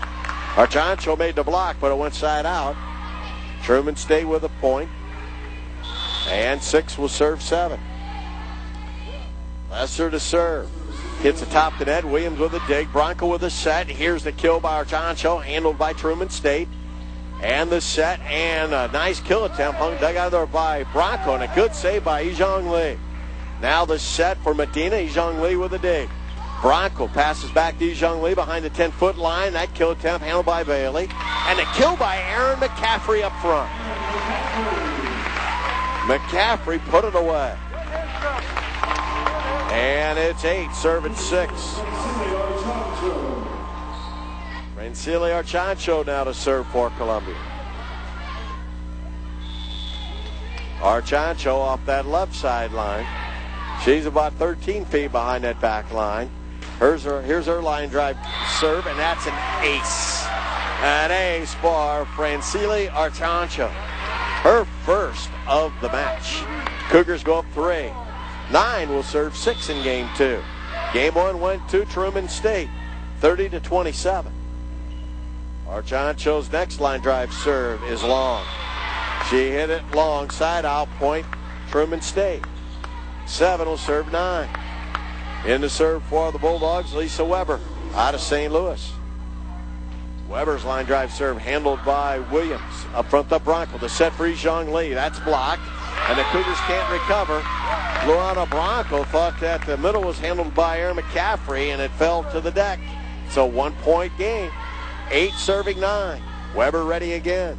Archancho made the block, but it went side out. Truman State with a point. And 6 will serve 7. Lesser to serve. Hits the top of the net. Williams with a dig. Bronco with a set. Here's the kill by Archancho, handled by Truman State. And the set, and a nice kill attempt dug out of there by Bronco, and a good save by Ijong Lee. Now the set for Medina. Ijong Lee with a dig. Bronco passes back to Ijong Lee behind the 10-foot line. That kill attempt handled by Bailey. And a kill by Aaron McCaffrey up front. McCaffrey put it away. And it's 8, serving 6. Francili Archancho now to serve for Columbia. Archancho off that left sideline. She's about 13 feet behind that back line. Here's her line drive serve, and that's an ace. An ace for Francili Archancho. Her first of the match. Cougars go up 3. 9 will serve 6 in game 2. Game 1 went to Truman State, 30-27. Archancho's next line drive serve is long. She hit it long, side out, point Truman State. 7 will serve 9. In the serve for the Bulldogs, Lisa Weber out of St. Louis. Weber's line drive serve handled by Williams. up front the Bronco. The set for Zhang Li. That's blocked. And the Cougars can't recover. Luana Bronco thought that the middle was handled by Aaron McCaffrey, and it fell to the deck. It's a 1-point game. 8 serving 9. Weber ready again.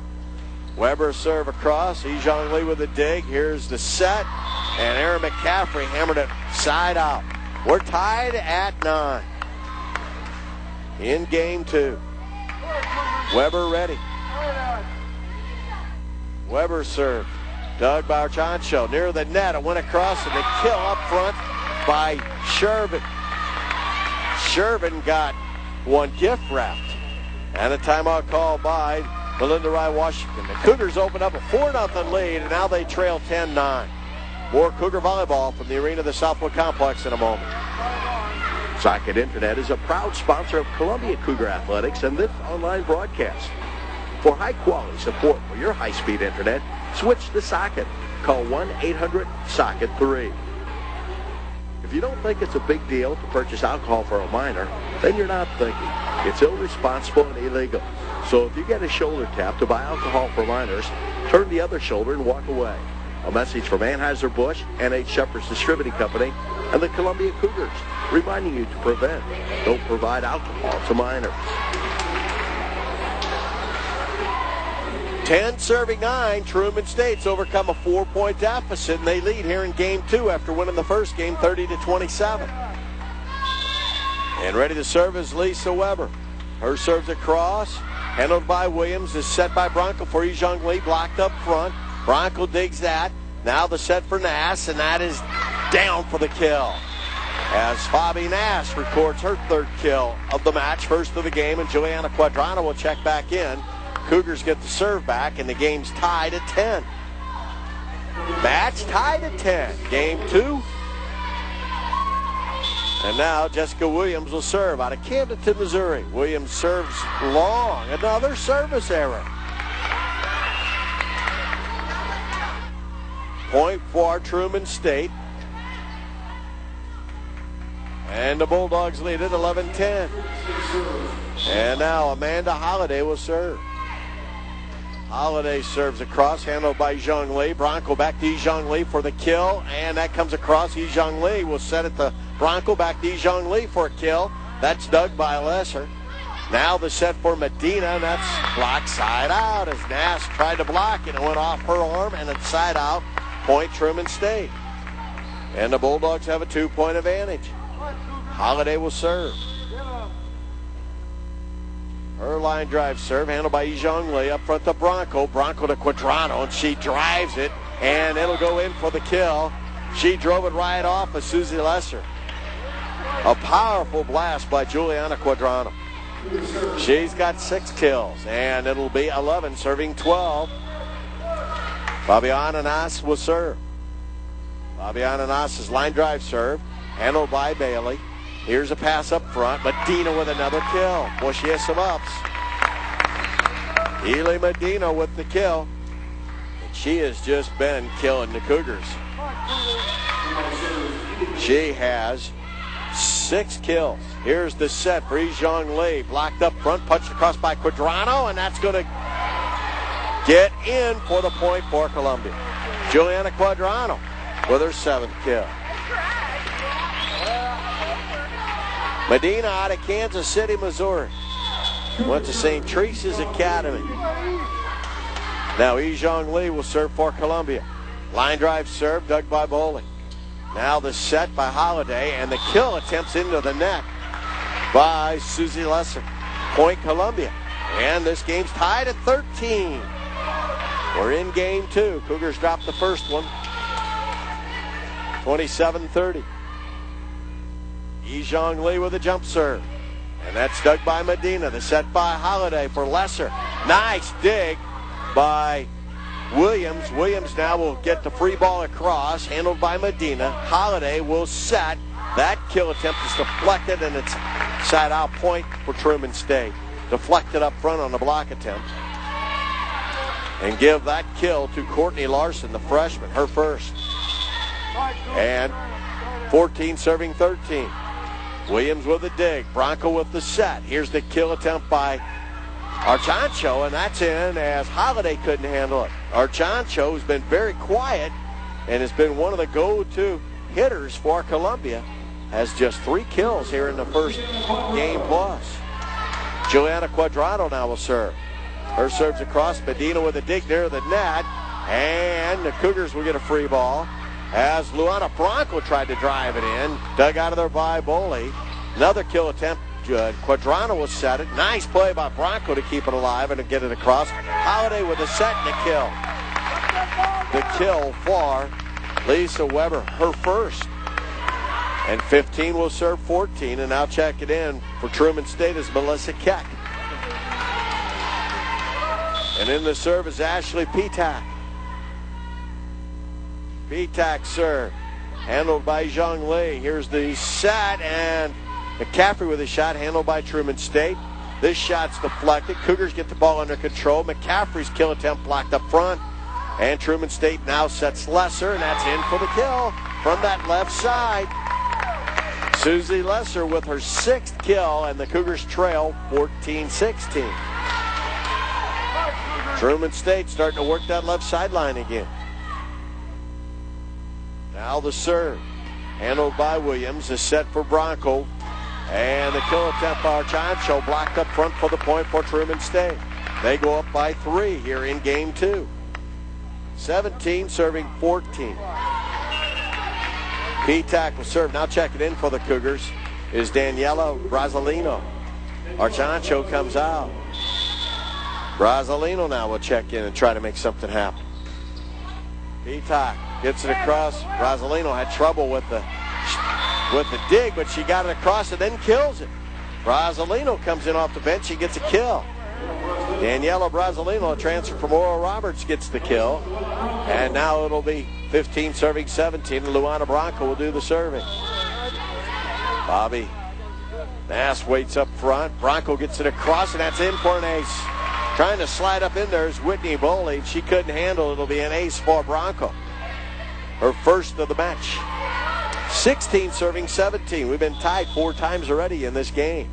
Weber serve across. Zhang Li with a dig. Here's the set. And Aaron McCaffrey hammered it side out. We're tied at 9. In game 2. Weber ready. Weber serve. Doug Barchancho near the net. It went across and the kill up front by Shervin. Shervin got one gift wrapped. And a timeout call by Melinda Rye Washington. The Cougars open up a 4-0 lead, and now they trail 10-9. More Cougar volleyball from the arena of the Southwood Complex in a moment. Socket Internet is a proud sponsor of Columbia Cougar Athletics and this online broadcast. For high-quality support for your high-speed internet, switch to Socket. Call 1-800-SOCKET-3. If you don't think it's a big deal to purchase alcohol for a minor, then you're not thinking. It's irresponsible and illegal. So if you get a shoulder tap to buy alcohol for minors, turn the other shoulder and walk away. A message from Anheuser-Busch, N.H. Shepherd's Distributing Company, and the Columbia Cougars, reminding you to prevent. Don't provide alcohol to minors. 10 serving 9. Truman State's overcome a 4-point deficit, and they lead here in game 2 after winning the first game 30-27. And ready to serve is Lisa Weber. Her serves across, handled by Williams, is set by Bronco for Zhang Li, blocked up front. Bronco digs that. Now the set for Nass, and that is down for the kill. As Fabi Nass records her 3rd kill of the match, first of the game, and Juliana Quadrano will check back in. Cougars get the serve back, and the game's tied at 10. Match tied at 10. Game 2. And now Jessica Williams will serve out of Camdenton, Missouri. Williams serves long. Another service error. Point for Truman State. And the Bulldogs lead it 11-10. And now Amanda Holliday will serve. Holliday serves across, handled by Zhang Li. Bronco back to Zhang Li for the kill, and that comes across. Zhang Li will set it to Bronco, back to Zhang Li for a kill. That's dug by Lesser. Now the set for Medina, and that's blocked side out as Nass tried to block it. It went off her arm, and it's side out. Point Truman State. And the Bulldogs have a 2-point advantage. Holliday will serve. Her line drive serve, handled by Zhang Li. Up front to Bronco. Bronco to Quadrano, and she drives it, and it'll go in for the kill. She drove it right off of Susie Lesser. A powerful blast by Juliana Quadrano. She's got 6 kills, and it'll be 11, serving 12. Fabiana Nass will serve. Fabiana Nass's line drive serve, handled by Bailey. Here's a pass up front. Medina with another kill. Boy, she has some ups. Ely Medina with the kill. And she has just been killing the Cougars. She has 6 kills. Here's the set for Zhang Li. Blocked up front, punched across by Quadrano, and that's going to get in for the point for Columbia. Juliana Quadrano with her 7th kill. Medina out of Kansas City, Missouri. Went to St. Teresa's Academy. Now Zhang Li will serve for Columbia. Line drive serve, dug by Bowling. Now the set by Holliday, and the kill attempts into the net by Susie Lesser. Point Columbia. And this game's tied at 13. We're in game 2. Cougars dropped the first one. 27-30. Zhang Li with a jump serve. And that's dug by Medina. The set by Holliday for Lesser. Nice dig by Williams. Williams now will get the free ball across, handled by Medina. Holliday will set. That kill attempt is deflected, and it's side out, point for Truman State. Deflected up front on the block attempt. And give that kill to Courtney Larson, the freshman, her first. And 14 serving 13. Williams with a dig. Bronco with the set. Here's the kill attempt by Archancho, and that's in as Holiday couldn't handle it. Archancho has been very quiet and has been one of the go-to hitters for Columbia. Has just 3 kills here in the first game plus. Juliana Quadrado now will serve. Her serves across. Medina with a dig near the net. And the Cougars will get a free ball as Luana Bronco tried to drive it in. Dug out of there by Boley. Another kill attempt. Quadrano will set it. Nice play by Bronco to keep it alive and to get it across. Holiday with a set and a kill. The kill for Lisa Weber, her first. And 15 will serve 14. And now check it in for Truman State is Melissa Keck. And in the serve is Ashley Petak. Petak serve. Handled by Zhang Li. Here's the set, and McCaffrey with a shot handled by Truman State. This shot's deflected. Cougars get the ball under control. McCaffrey's kill attempt blocked up front. And Truman State now sets Lesser, and that's in for the kill from that left side. Susie Lesser with her 6th kill, and the Cougars trail 14-16. Truman State starting to work that left sideline again. Now the serve. Handled by Williams. Is set for Bronco. And the kill attempt by Archancho blocked up front for the point for Truman State. They go up by 3 here in game 2. 17 serving 14. Petak will serve. Now check it in for the Cougars is Daniela Brasilino. Archancho comes out. Brasilino now will check in and try to make something happen. Petak gets it across. Brasilino had trouble with the dig, but she got it across and then kills it. Brasilino comes in off the bench. She gets a kill. Daniela Brasilino, a transfer from Oral Roberts, gets the kill. And now it'll be 15 serving 17, and Luana Bronco will do the serving. Bobby Nass waits up front. Bronco gets it across, and that's in for an ace. Trying to slide up in there is Whitney Boley. She couldn't handle it. It'll be an ace for Bronco. Her first of the match. 16 serving 17. We've been tied 4 times already in this game.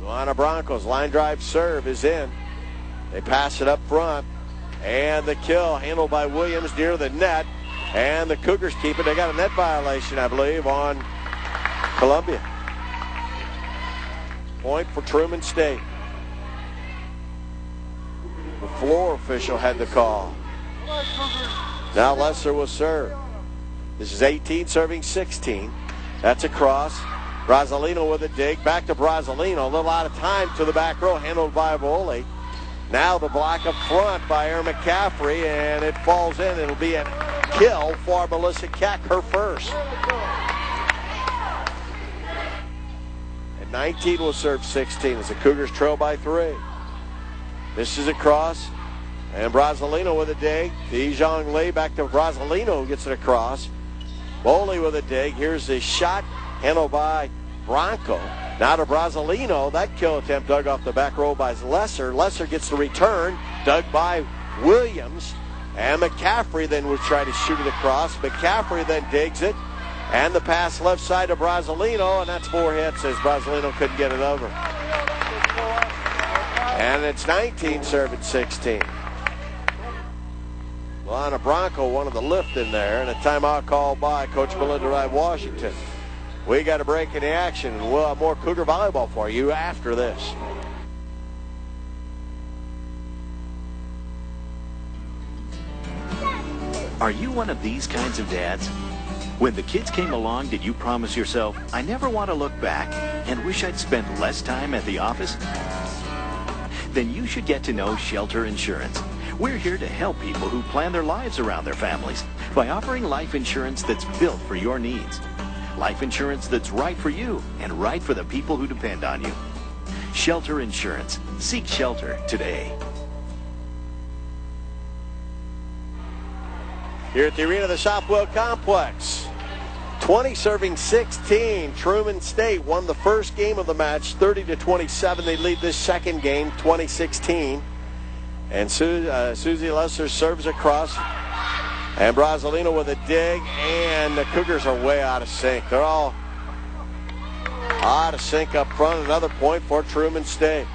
Luana Bronco's line drive serve is in. They pass it up front. And the kill handled by Williams near the net. And the Cougars keep it. They got a net violation, I believe, on Columbia. Point for Truman State. The floor official had the call. Now Lesser will serve. This is 18 serving 16. That's across. Brasilino with a dig. Back to Brasilino. A little out of time to the back row. Handled by Boley. Now the block up front by Erin McCaffrey. And it falls in. It'll be a kill for Melissa Keck, her first. And 19 will serve 16 as the Cougars trail by 3. This is across. And Brasilino with a dig. Zhang Li back to Brasilino who gets it across. Boley with a dig. Here's the shot handled by Bronco. Now to Brasilino. That kill attempt dug off the back row by Lesser. Lesser gets the return. Dug by Williams. And McCaffrey then would try to shoot it across. McCaffrey then digs it. And the pass left side to Brasilino. And that's 4 hits as Brasilino couldn't get it over. And it's 19 serving 16. Luana Bronco wanted the lift in there, and a timeout called by Coach Melinda Wright Washington. We got a break in the action, and we'll have more Cougar volleyball for you after this. Are you one of these kinds of dads? When the kids came along, did you promise yourself, I never want to look back and wish I'd spent less time at the office? Then you should get to know Shelter Insurance. We're here to help people who plan their lives around their families by offering life insurance that's built for your needs. Life insurance that's right for you and right for the people who depend on you. Shelter Insurance. Seek shelter today. Here at the arena of the Southwell Complex. 20 serving 16. Truman State won the first game of the match 30-27. They lead this second game 20-16. And Susie Lesser serves across. And Brasilino with a dig. And the Cougars are way out of sync. They're all To sink up front, another point for Truman State.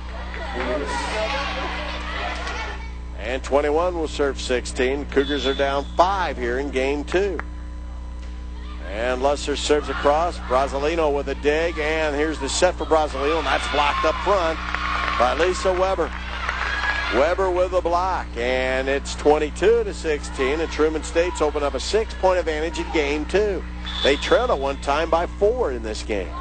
And 21 will serve 16. Cougars are down 5 here in game 2. And Lesser serves across. Brasilino with a dig, and here's the set for Brasilino, and that's blocked up front by Lisa Weber. Weber with a block, and it's 22-16, and Truman State's opened up a 6-point advantage in game 2. They trailed at one time by 4 in this game.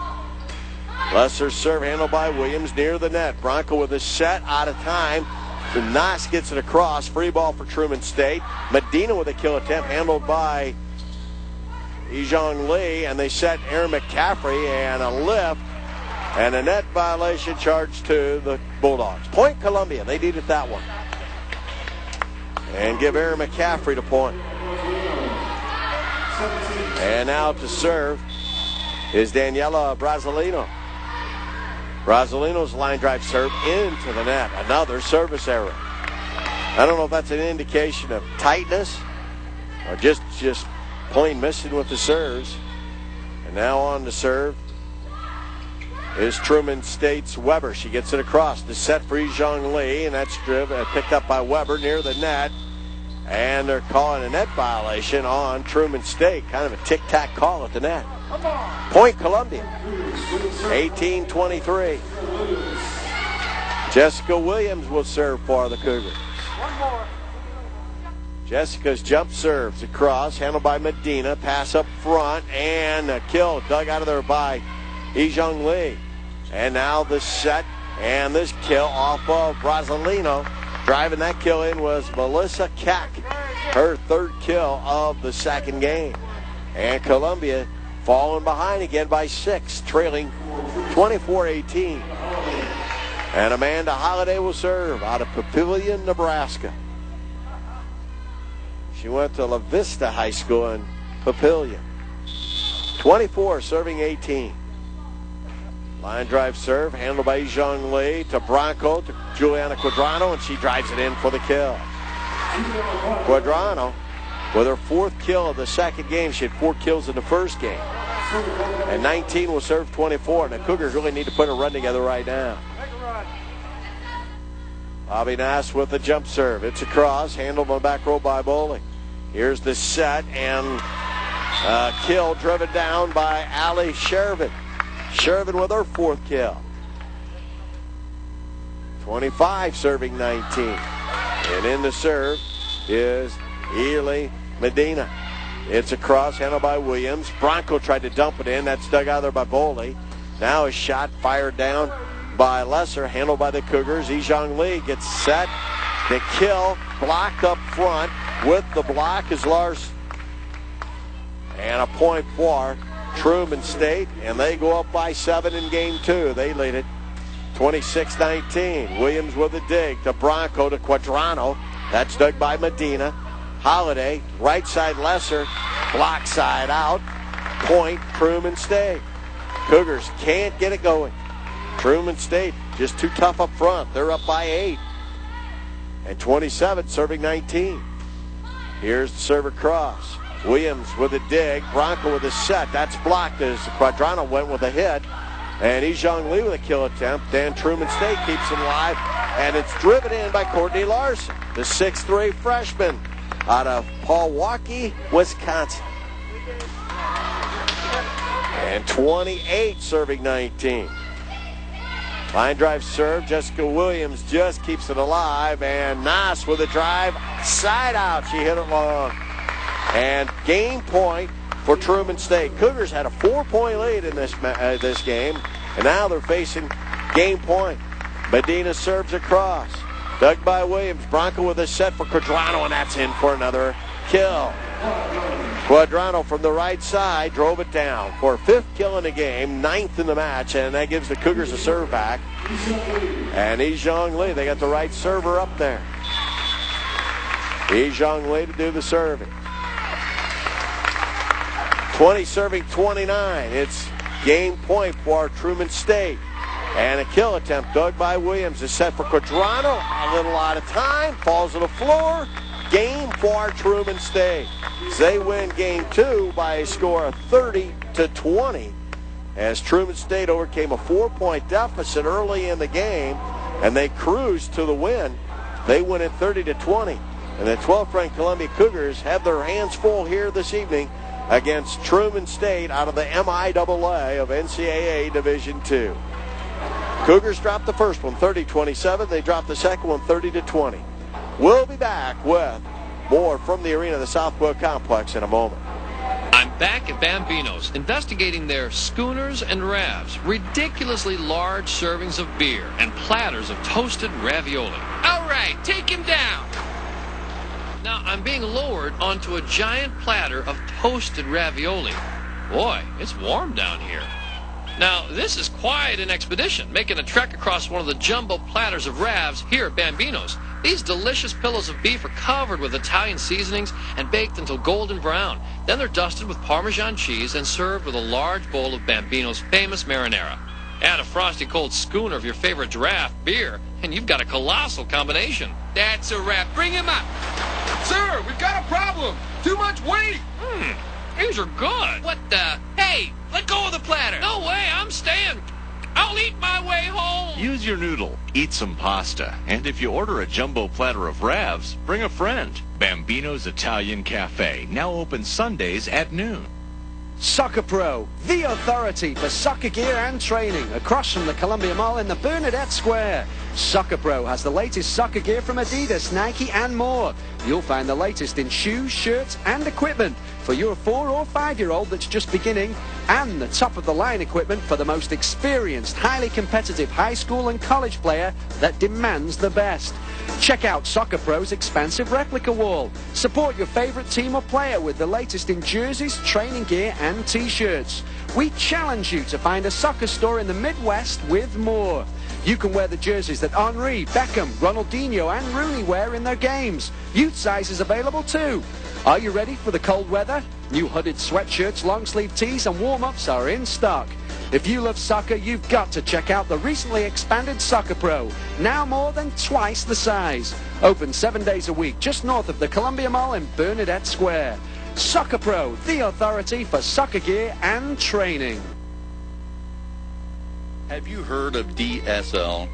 Lesser serve handled by Williams near the net. Bronco with a set, out of time. Nas gets it across. Free ball for Truman State. Medina with a kill attempt handled by Ijong Lee, and they set Aaron McCaffrey, and a lift and a net violation charged to the Bulldogs. Point Columbia. They needed that one. And give Aaron McCaffrey the point. And now to serve is Daniela Brasilino. Brasilino's line drive serve into the net. Another service error. I don't know if that's an indication of tightness or just plain missing with the serves. And now on to serve is Truman State's Weber. She gets it across. The set for Ijong Lee, and that's picked up by Weber near the net. And they're calling a net violation on Truman State. Kind of a tic-tac call at the net. Point Columbia. 18-23. Jessica Williams will serve for the Cougars. Jessica's jump serves across, handled by Medina. Pass up front, and a kill dug out of there by Ijong Lee. And now the set, and this kill off of Brasilino. Driving that kill in was Melissa Keck, her 3rd kill of the 2nd game. And Columbia falling behind again by 6, trailing 24-18. And Amanda Holliday will serve out of Papillion, Nebraska. She went to La Vista High School in Papillion. 24 serving 18. Line drive serve handled by Ijong Lee to Bronco to Juliana Quadrano, and she drives it in for the kill. Quadrano with her 4th kill of the 2nd game. She had 4 kills in the 1st game. And 19 will serve 24, and the Cougars really need to put a run together right now. Bobby Nass with the jump serve. It's across, handled on the back row by Bowling. Here's the set, and kill driven down by Allie Shervin. Shervin with her 4th kill. 25 serving 19. And in the serve is Ely Medina. It's across, handled by Williams. Bronco tried to dump it in. That's dug out there by Boley. Now a shot fired down by Lesser, handled by the Cougars. Ijong Lee gets set. The kill blocked up front. With the block is Lars. And a point for Truman State, and they go up by 7 in game 2. They lead it 26-19. Williams with a dig to Bronco to Quadrano. That's dug by Medina. Holiday, right side Lesser, block side out. Point Truman State. Cougars can't get it going. Truman State just too tough up front. They're up by 8. And 27 serving 19. Here's the server cross. Williams with a dig. Bronco with a set. That's blocked as Quadrano went with a hit. And Ijong Lee with a kill attempt. Then Truman State keeps him alive. And it's driven in by Courtney Larson, the 6'3 freshman out of Milwaukee, Wisconsin. And 28 serving 19. Line drive serve. Jessica Williams just keeps it alive. And Nas with a drive. Side out. She hit it long. And game point for Truman State. Cougars had a 4-point lead in this game. And now they're facing game point. Medina serves across. Dug by Williams. Bronco with a set for Quadrano, and that's in for another kill. Quadrano from the right side drove it down for a 5th kill in the game, 9th in the match, and that gives the Cougars a serve back. And Ijong Lee, they got the right server up there. Ijong Lee to do the serving. 20 serving 29. It's game point for Truman State. And a kill attempt dug by Williams is set for Quadrano. A little out of time. Falls to the floor. Game for Truman State. They win game 2 by a score of 30-20. as Truman State overcame a 4-point deficit early in the game, and they cruised to the win. They win it 30-20. And the 12th-ranked Columbia Cougars have their hands full here this evening against Truman State out of the MIAA of NCAA Division II. Cougars dropped the first one 30-27. They dropped the second one 30-20. We'll be back with more from the arena of the Southwell Complex in a moment. I'm back at Bambino's, investigating their schooners and ravs, ridiculously large servings of beer, and platters of toasted ravioli. All right, take him down. Now, I'm being lowered onto a giant platter of toasted ravioli. Boy, it's warm down here. Now, this is quite an expedition, making a trek across one of the jumbo platters of ravs here at Bambino's. These delicious pillows of beef are covered with Italian seasonings and baked until golden brown. Then they're dusted with Parmesan cheese and served with a large bowl of Bambino's famous marinara. Add a frosty cold schooner of your favorite draft beer, and you've got a colossal combination. That's a wrap. Bring him up. Sir, we've got a problem. Too much weight. These are good. What the? Hey, let go of the platter. No way, I'm staying. I'll eat my way home. Use your noodle, eat some pasta, and if you order a jumbo platter of ravs, bring a friend. Bambino's Italian Cafe, now open Sundays at noon. Soccer Pro, the authority for soccer gear and training, across from the Columbia Mall in the Bernadette Square. Soccer Pro has the latest soccer gear from Adidas, Nike, and more. You'll find the latest in shoes, shirts, and equipment for your 4 or 5-year-old that's just beginning, and the top-of-the-line equipment for the most experienced, highly competitive high school and college player that demands the best. Check out Soccer Pro's expansive replica wall. Support your favorite team or player with the latest in jerseys, training gear, and T-shirts. We challenge you to find a soccer store in the Midwest with more. You can wear the jerseys that Henry, Beckham, Ronaldinho, and Rooney wear in their games. Youth size is available too. Are you ready for the cold weather? New hooded sweatshirts, long-sleeve tees, and warm-ups are in stock. If you love soccer, you've got to check out the recently expanded Soccer Pro, now more than twice the size. Open 7 days a week, just north of the Columbia Mall in Bernadette Square. Soccer Pro, the authority for soccer gear and training. Have you heard of DSL?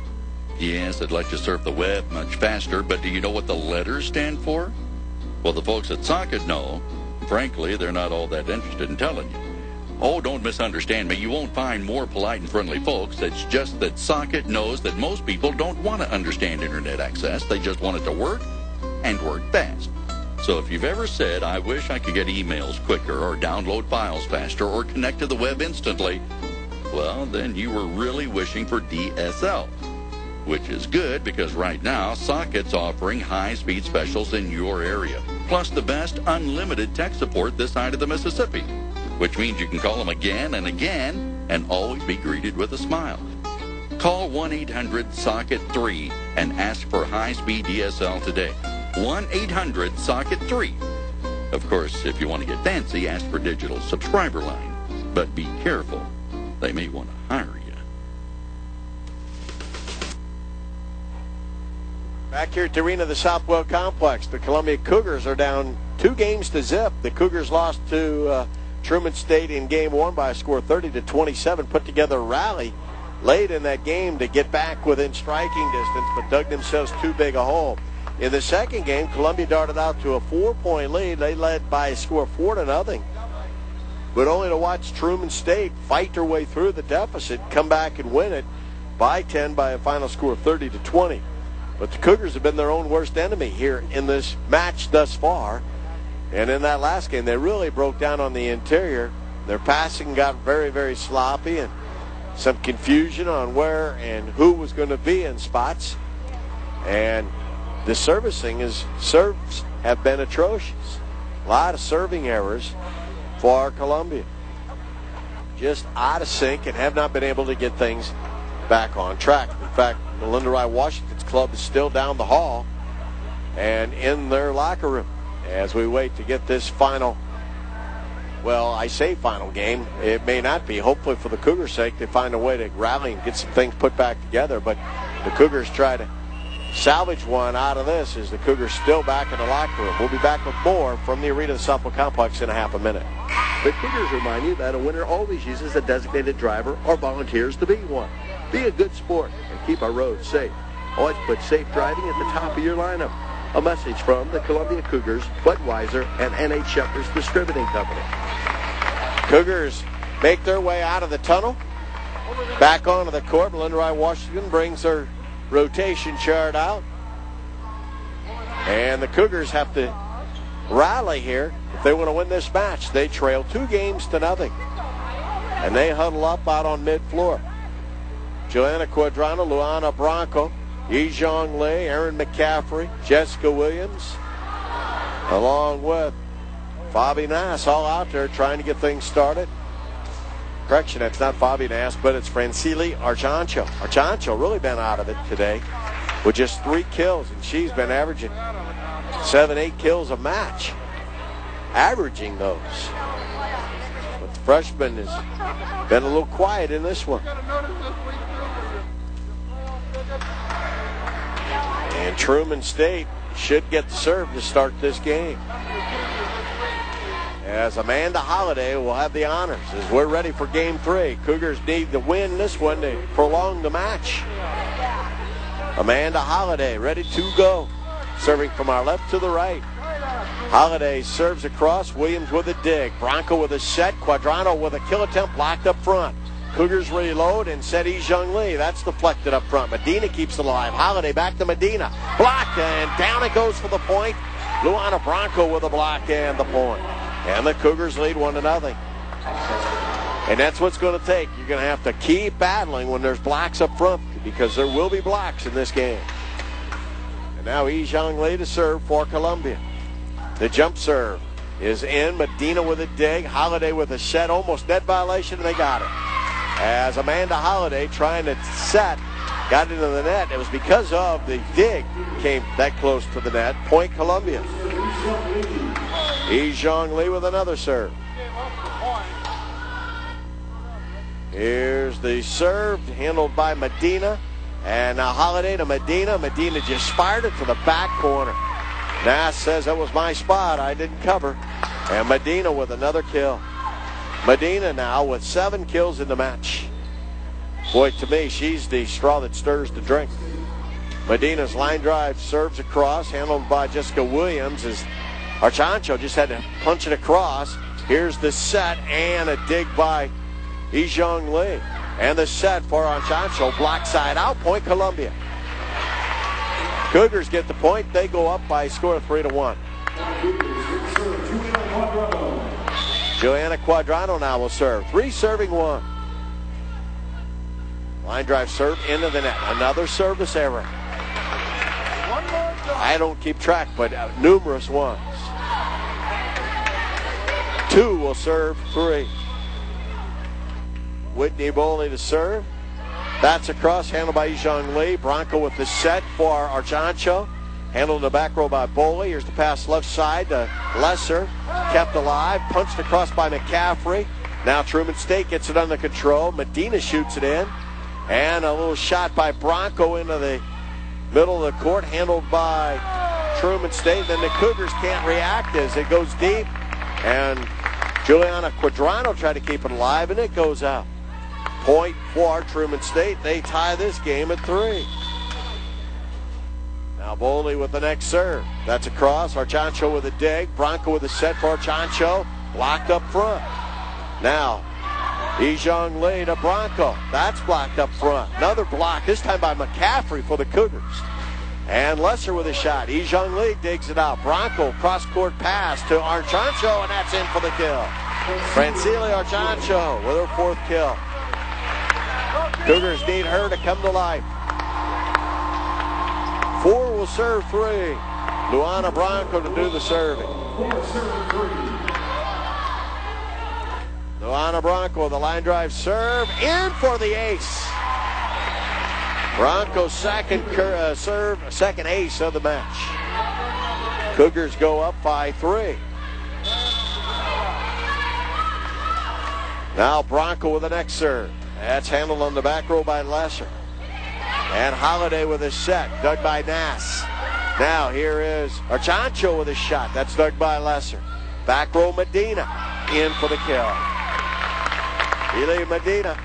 Yes, it lets you surf the web much faster, but do you know what the letters stand for? Well, the folks at Socket know. Frankly, they're not all that interested in telling you. Oh, don't misunderstand me. You won't find more polite and friendly folks. It's just that Socket knows that most people don't want to understand Internet access. They just want it to work and work fast. So if you've ever said, I wish I could get emails quicker or download files faster or connect to the web instantly, well, then you were really wishing for DSL, which is good because right now Socket's offering high-speed specials in your area, plus the best unlimited tech support this side of the Mississippi, which means you can call them again and again and always be greeted with a smile. Call 1-800-SOCKET-3 and ask for high-speed DSL today. 1-800-SOCKET-3. Of course, if you want to get fancy, ask for digital subscriber line. But be careful. They may want to hire you. Back here at the arena of the Southwell Complex, the Columbia Cougars are down 2-0. The Cougars lost to Truman State in game 1 by a score 30-27. Put together a rally late in that game to get back within striking distance, but dug themselves too big a hole. In the second game, Columbia darted out to a 4-point lead. They led by a score of 4-0. But only to watch Truman State fight their way through the deficit, come back and win it by 10 by a final score of 30-20. But the Cougars have been their own worst enemy here in this match thus far. And in that last game, they really broke down on the interior. Their passing got very, very sloppy and some confusion on where and who was going to be in spots. And the serves have been atrocious. A lot of serving errors for Columbia. Just out of sync and have not been able to get things back on track. In fact, Melinda Wright Washington's club is still down the hall and in their locker room as we wait to get this final, well, I say final game. It may not be. Hopefully for the Cougars' sake, they find a way to rally and get some things put back together. But the Cougars try to salvage one out of this as the Cougars still back in the locker room. We'll be back with more from the arena of the Southwell Complex in a half a minute. The Cougars remind you that a winner always uses a designated driver or volunteers to be one. Be a good sport and keep our roads safe. Always put safe driving at the top of your lineup. A message from the Columbia Cougars, Budweiser, and N.H. Shepard's Distributing Company. Cougars make their way out of the tunnel. Back onto the court. Melinda Rye Washington brings her rotation chart out. And the Cougars have to rally here if they want to win this match. They trail 2-0. And they huddle up out on mid-floor. Joanna Quadrano, Luana Bronco, Yijong Lee, Erin McCaffrey, Jessica Williams, along with Fabi Nass, all out there trying to get things started. Correction, it's not Fabi Nass, but it's Francili Archancho. Archancho really been out of it today with just 3 kills, and she's been averaging 7-8 kills a match. Averaging those. But the freshman has been a little quiet in this one. And Truman State should get the serve to start this game, as Amanda Holliday will have the honors as we're ready for game 3. Cougars need to win this one to prolong the match. Amanda Holliday ready to go. Serving from our left to the right. Holliday serves across. Williams with a dig. Bronco with a set. Quadrano with a kill attempt blocked up front. Cougars reload and set Yijong Lee. That's deflected up front. Medina keeps it alive. Holliday back to Medina. Blocked, and down it goes for the point. Luana Bronco with a block and the point. And the Cougars lead 1-0. And that's what's going to take. You're going to have to keep battling when there's blocks up front, because there will be blocks in this game. And now Yijong Lee to serve for Columbia. The jump serve is in. Medina with a dig. Holliday with a set. Almost net violation, and they got it. As Amanda Holliday trying to set, got into the net. It was because of the dig came that close to the net. Point Columbia. Yijong Lee with another serve. Here's the serve handled by Medina. And now Holliday to Medina. Medina just fired it to the back corner. Nass says that was my spot. I didn't cover. And Medina with another kill. Medina now with 7 kills in the match. Boy, to me, she's the straw that stirs the drink. Medina's line drive serves across, handled by Jessica Williams, as Archancho just had to punch it across. Here's the set and a dig by Yijong Lee. And the set for Archancho, block side out, point Columbia. Cougars get the point. They go up by a score of 3-1. Joanna Quadrano now will serve. 3 serving 1. Line drive serve into the net. Another service error. I don't keep track, but numerous ones. 2 will serve 3. Whitney Boley to serve. That's across, handled by Yijong Lee. Bronco with the set for Archancho. Handled in the back row by Boley. Here's the pass left side to Lesser. Kept alive. Punched across by McCaffrey. Now Truman State gets it under control. Medina shoots it in. And a little shot by Bronco into the middle of the court. Handled by Truman State. Then the Cougars can't react as it goes deep. And Juliana Quadrano tried to keep it alive, and it goes out. Point for Truman State. They tie this game at 3. Now Boley with the next serve. That's across. Archancho with a dig. Bronco with a set for Archancho. Blocked up front. Now Yijong Lee to Bronco. That's blocked up front. Another block, this time by McCaffrey for the Cougars. And Lesser with a shot. Yijong Lee digs it out. Bronco cross-court pass to Archancho, and that's in for the kill. Francili Archancho with her 4th kill. Cougars need her to come to life. 4 will serve 3. Luana Bronco to do the serving. Luana Bronco, the line drive serve, in for the ace. Bronco's second serve, second ace of the match. Cougars go up by 3. Now Bronco with the next serve. That's handled on the back row by Lesser. And Holiday with a set, dug by Nass. Now here is Archancho with a shot. That's dug by Lesser. Back row Medina in for the kill. Eli Medina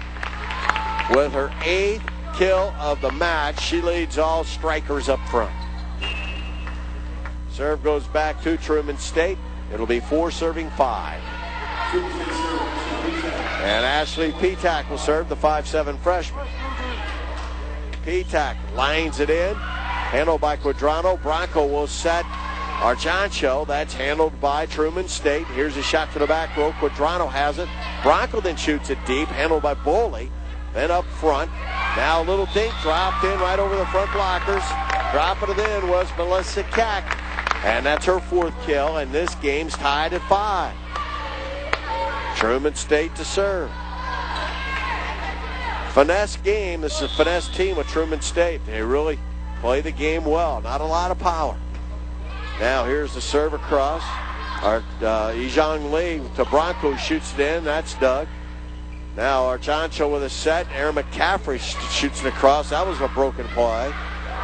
with her 8th kill of the match. She leads all strikers up front. Serve goes back to Truman State. It'll be 4 serving 5. And Ashley Petak will serve, the 5'7" freshman. Petak lines it in. Handled by Quadrano. Bronco will set Archancho. That's handled by Truman State. Here's a shot to the back row. Quadrano has it. Bronco then shoots it deep. Handled by Boley. Then up front. Now a little dink dropped in right over the front blockers. Dropping it in was Melissa Keck. And that's her 4th kill. And this game's tied at 5. Truman State to serve. Finesse game. This is a finesse team with Truman State. They really play the game well. Not a lot of power. Now here's the serve across. Ijong Lee to Bronco, shoots it in. That's dug. Now Archancho with a set. Aaron McCaffrey shoots it across. That was a broken play.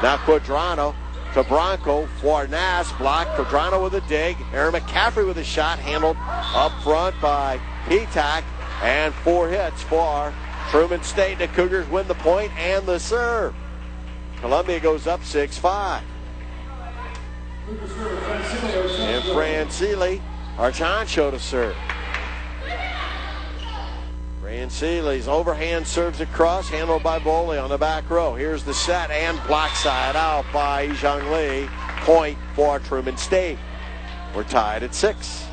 Now Quadrano to Bronco for Nass. Block. Quadrano with a dig. Aaron McCaffrey with a shot. Handled up front by Petak. And 4 hits for Truman State. The Cougars win the point and the serve. Columbia goes up 6-5. And Francili, Archancho to serve. Francili's overhand serves across, handled by Boley on the back row. Here's the set and block side out by Ijong Lee. Point for Truman State. We're tied at 6.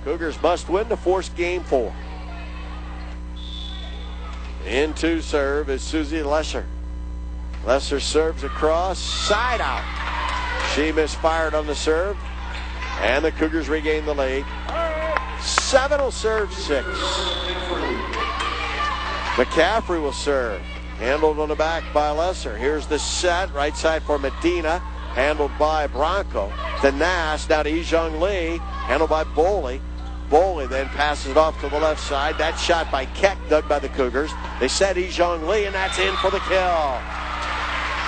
Cougars must win to force game 4. Into serve is Susie Lesser. Lesser serves across, side out. She misfired on the serve, and the Cougars regain the lead. 7 will serve 6. McCaffrey will serve. Handled on the back by Lesser. Here's the set, right side for Medina, handled by Bronco. To Nass, now to Ijong Lee, handled by Boley. Boley then passes it off to the left side. That shot by Keck, dug by the Cougars. They set Ijong Lee, and that's in for the kill.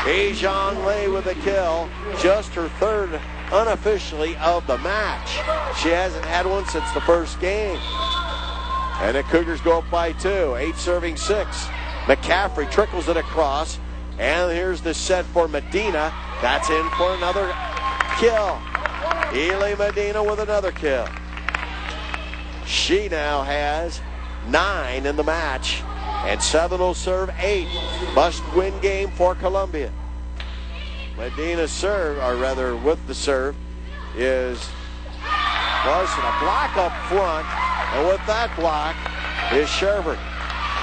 Ijong Lee with a kill, just her 3rd unofficially of the match. She hasn't had one since the first game. And the Cougars go up by 2, 8 serving 6. McCaffrey trickles it across, and here's the set for Medina. That's in for another kill. Eli Medina with another kill. She now has 9 in the match. And 7 will serve 8. Must-win game for Columbia. Medina's serve, or rather with the serve, is Larson. A block up front. And with that block is Sherburne.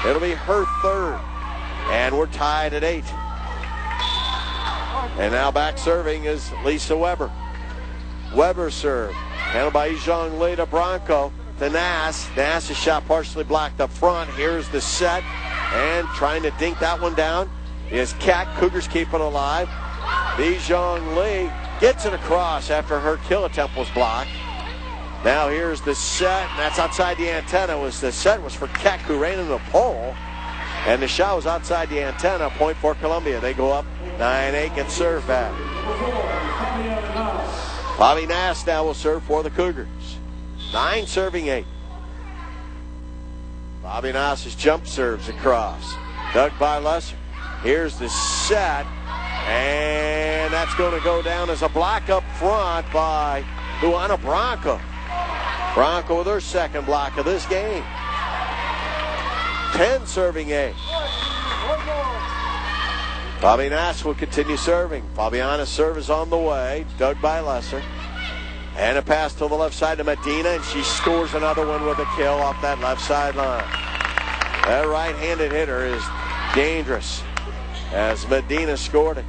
It'll be her 3rd. And we're tied at 8. And now back serving is Lisa Weber. Weber serve. Handled by Ijong Lee to Bronco. To Nass. Nass is shot partially blocked up front. Here's the set. And trying to dink that one down is Keck. Cougars keep it alive. Ijong Lee gets it across after her kill attempt was blocked. Now here's the set. And that's outside the antenna. The set was for Keck, who ran into the pole. And the shot was outside the antenna. Point for Columbia. They go up 9-8. Get served back. Bobby Nass now will serve for the Cougars. 9 serving 8. Bobby Nass's jump serves across. Dug by Lesser. Here's the set. And that's going to go down as a block up front by Luana Bronco. Bronco with her 2nd block of this game. 10 serving 8. Bobby Nass will continue serving. Fabiana's serve is on the way. Dug by Lesser. And a pass to the left side to Medina, and she scores another one with a kill off that left sideline. That right-handed hitter is dangerous as Medina scored it.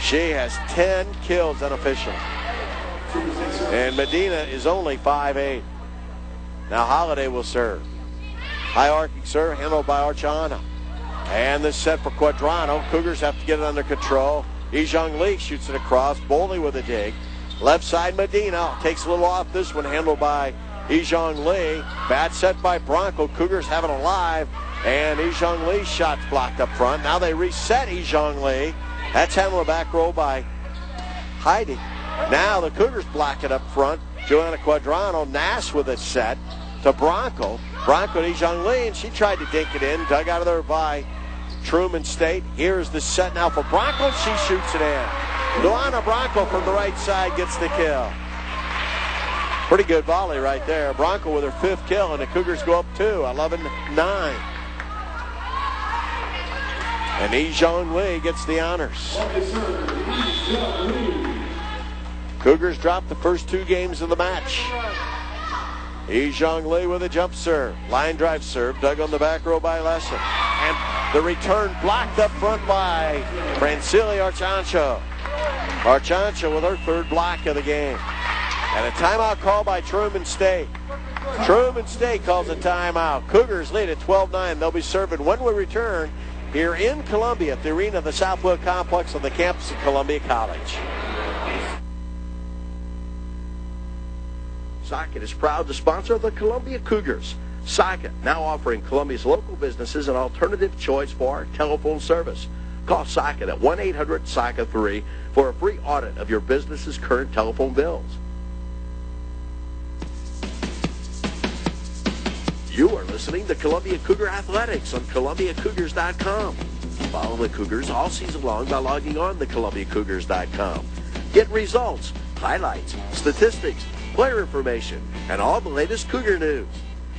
She has 10 kills unofficially. And Medina is only 5'8". Now Holiday will serve. High arcing serve handled by Archana. And this set for Quadrano. Cougars have to get it under control. Ijong Lee shoots it across. Boley with a dig. Left side Medina takes a little off this one, handled by Ijong Lee. Bad set by Bronco. Cougars have it alive. And Ijong Lee's shot's blocked up front. Now they reset Ijong Lee. That's handled back row by Heidi. Now the Cougars block it up front. Joanna Quadrano, Nass with it set to Bronco. Bronco to Ijong Lee, and she tried to dink it in. Dug out of there by Truman State. Here's the set now for Bronco, and she shoots it in. Luana Bronco from the right side gets the kill. Pretty good volley right there. Bronco with her 5th kill, and the Cougars go up 2, 11-9. And Ijong Lee gets the honors. Cougars drop the first 2 games of the match. Ijong Lee with a jump serve. Line drive serve. Dug on the back row by Lesser. And the return blocked up front by Francili Archancho. Archancho with her 3rd block of the game. And a timeout called by Truman State. Truman State calls a timeout. Cougars lead at 12-9. They'll be serving when we return here in Columbia at the arena of the Southwell Complex on the campus of Columbia College. Socket is proud to sponsor the Columbia Cougars. Socket now offering Columbia's local businesses an alternative choice for telephone service. Call Socket at 1-800-SOCKET-3 for a free audit of your business's current telephone bills. You are listening to Columbia Cougar Athletics on ColumbiaCougars.com. Follow the Cougars all season long by logging on to ColumbiaCougars.com. Get results, highlights, statistics, player information, and all the latest Cougar news.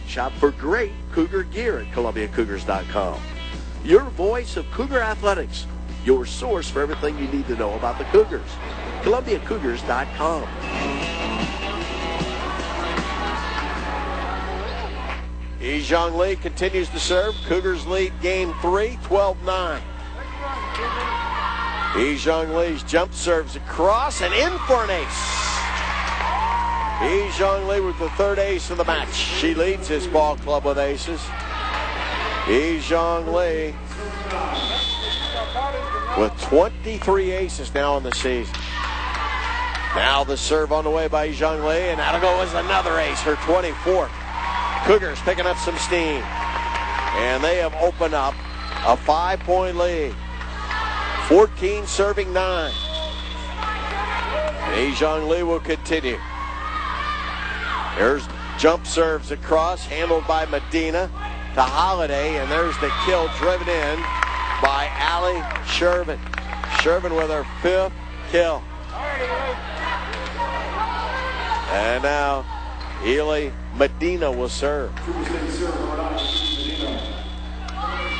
Shop for great Cougar gear at ColumbiaCougars.com. Your voice of Cougar Athletics. Your source for everything you need to know about the Cougars. ColumbiaCougars.com. Ijong Lee continues to serve. Cougars lead game 3, 12-9. Ijong Lee's jump serves across and in for an ace. Ijong Lee with the 3rd ace of the match. She leads this ball club with aces. Ijong Lee with 23 aces now in the season. Now the serve on the way by Ijong Lee, and that'll go as another ace, her 24th. Cougars picking up some steam. And they have opened up a 5-point lead. 14 serving 9. And Ijong Lee will continue. There's jump serves across, handled by Medina to Holiday, and there's the kill driven in by Allie Shervin. Shervin with her 5th kill. And now Ely Medina will serve.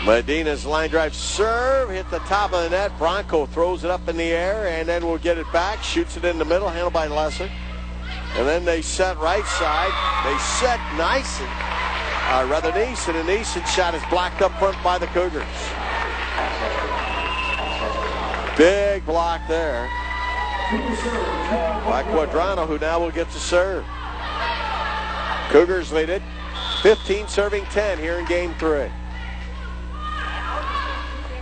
Medina's line drive serve hit the top of the net. Bronco throws it up in the air, and then will get it back, shoots it in the middle, handled by Lesser. And then they set right side. They set Neeson, and Neeson's shot is blocked up front by the Cougars. Big block there by Quadrano, who now will get to serve. Cougars lead it 15 serving 10 here in game 3.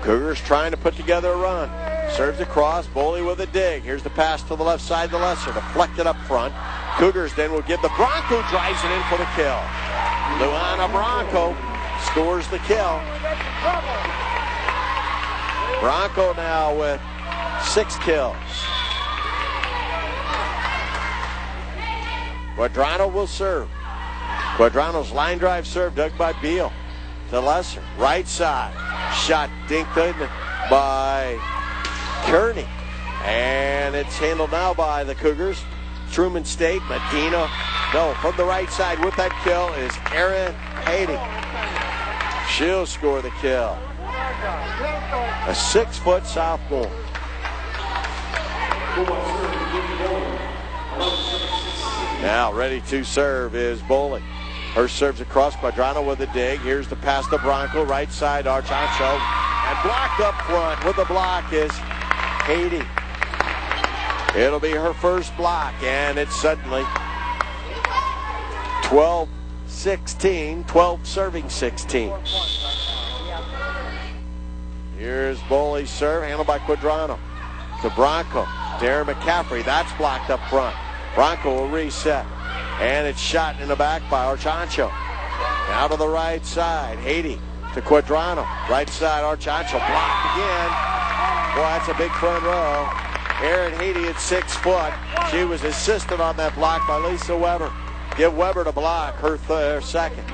Cougars trying to put together a run. Serves across, Boley with a dig. Here's the pass to the left side to Lesser, deflected up front. Cougars then will give the Bronco, drives it in for the kill. Luana Bronco scores the kill. Bronco now with 6 kills. Quadrano will serve. Quadrano's line drive serve dug by Beal to Lesser. Right side. Shot dinked in by Kearney. And it's handled now by the Cougars. Truman State, Medina. No, from the right side with that kill is Erin Haiti. She'll score the kill. A 6-foot sophomore. Now ready to serve is Boley. Her serves across, Quadrano with a dig. Here's the pass to Bronco, right side, Archancho. And blocked up front with the block is Haiti. It'll be her first block, and it's suddenly 12-16, 12 serving 16. Here's Boley's serve, handled by Quadrano. To Bronco, Darren McCaffrey, that's blocked up front. Bronco will reset, and it's shot in the back by Archancho. Now to the right side, Haiti to Quadrano. Right side, Archancho blocked again. Boy, that's a big front row. Erin Haiti at 6 foot. She was assisted on that block by Lisa Weber. Give Weber to block, her second.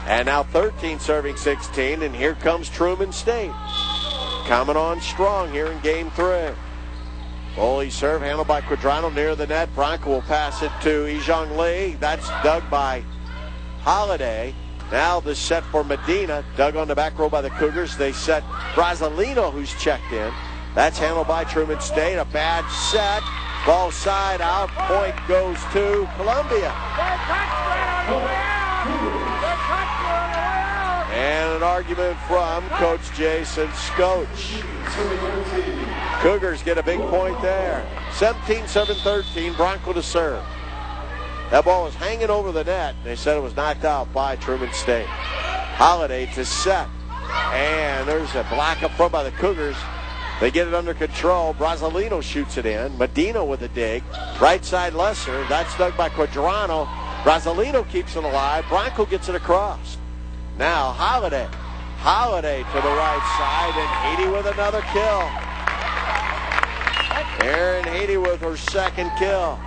And now 13 serving 16, and here comes Truman State. Coming on strong here in game 3. Volley serve handled by Quadrano near the net. Bronco will pass it to Ijong Lee. That's dug by Holiday. Now the set for Medina. Dug on the back row by the Cougars. They set Brasilino, who's checked in. That's handled by Truman State. A bad set. Ball side out. Point goes to Columbia. And an argument from Coach Jason Scotch. Cougars get a big point there. 17-7-13. Bronco to serve. That ball was hanging over the net. They said it was knocked out by Truman State. Holiday to set. And there's a block up front by the Cougars. They get it under control. Brasilino shoots it in. Medina with a dig. Right side Lesser. That's dug by Quadrano. Brasilino keeps it alive. Bronco gets it across. Now Holiday. Holiday to the right side. And Haiti with another kill. Erin Haiti with her second kill.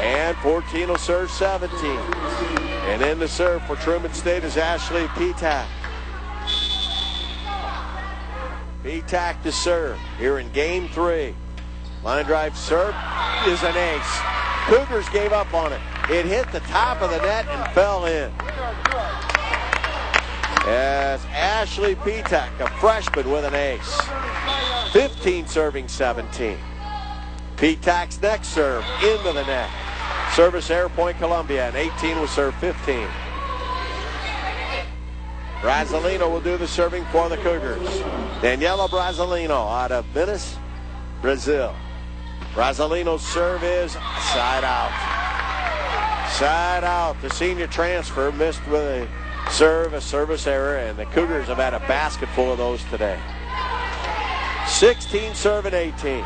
And 14 will serve 17. And in the serve for Truman State is Ashley Petak. Petak to serve here in game 3. Line drive serve is an ace. Cougars gave up on it. It hit the top of the net and fell in. As Ashley Petak, a freshman, with an ace. 15 serving 17. Petak's next serve into the net. Service error, point Columbia, and 18 will serve 15. Brasilino will do the serving for the Cougars. Daniela Brasilino out of Venice, Brazil. Brasilino's serve is side out. Side out. The senior transfer missed with a service error, and the Cougars have had a basket full of those today. 16 serving 18.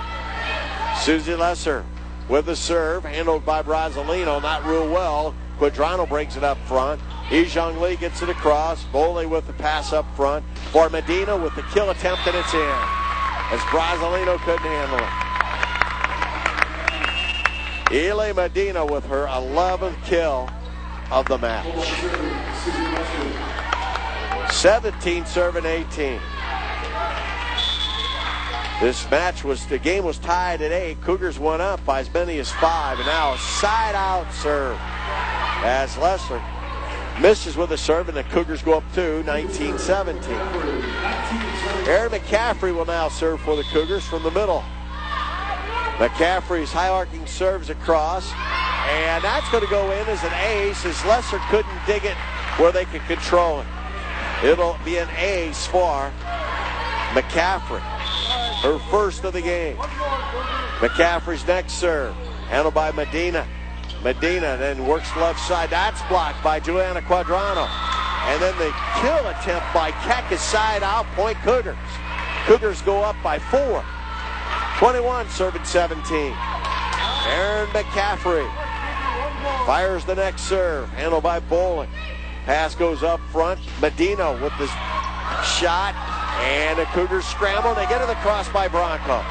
Susie Lesser with the serve, handled by Brasilino, not real well. Quadrano brings it up front. Ijong Lee gets it across. Boley with the pass up front for Medina with the kill attempt, and it's in. As Brasilino couldn't handle it. Eli Medina with her 11th kill of the match. 17 serving 18. This match the game was tied at 8. Cougars went up by as many as 5. And now a side out serve as Lesser misses with a serve, and the Cougars go up 2, 19-17. Erin McCaffrey will now serve for the Cougars from the middle. McCaffrey's high arcing serves across, and that's going to go in as an ace, as Lesser couldn't dig it where they could control it. It'll be an ace for McCaffrey, her first of the game. McCaffrey's next serve, handled by Medina. Medina then works left side. That's blocked by Joanna Quadrano. And then the kill attempt by Keck is side out, point Cougars. Cougars go up by 4. 21 serving 17. Erin McCaffrey fires the next serve, handled by Bowling. Pass goes up front. Medina with the shot, and the Cougars scramble. They get it across by Bronco.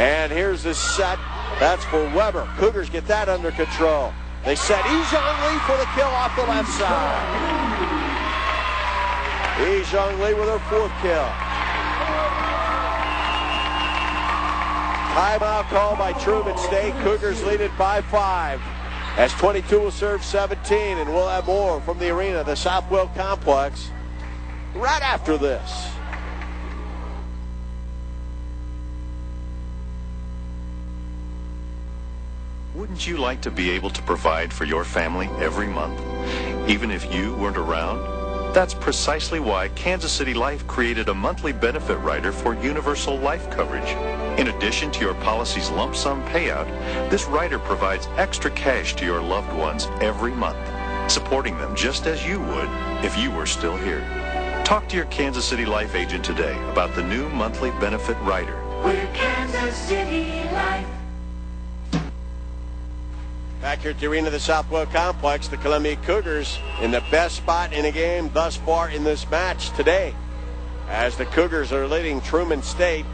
And here's the set. That's for Weber. Cougars get that under control. They set Ijong Lee for the kill off the left side. Ijong Lee with her 4th kill. Timeout call by Truman State. Cougars lead it by 5. As 22 will serve 17, and we'll have more from the arena, the Southwell Complex, right after this. Wouldn't you like to be able to provide for your family every month, even if you weren't around? That's precisely why Kansas City Life created a monthly benefit rider for universal life coverage. In addition to your policy's lump sum payout, this rider provides extra cash to your loved ones every month, supporting them just as you would if you were still here. Talk to your Kansas City Life agent today about the new monthly benefit rider. We're Kansas City Life. Back here at the arena of the Southwell Complex, the Columbia Cougars in the best spot in the game thus far in this match today, as the Cougars are leading Truman State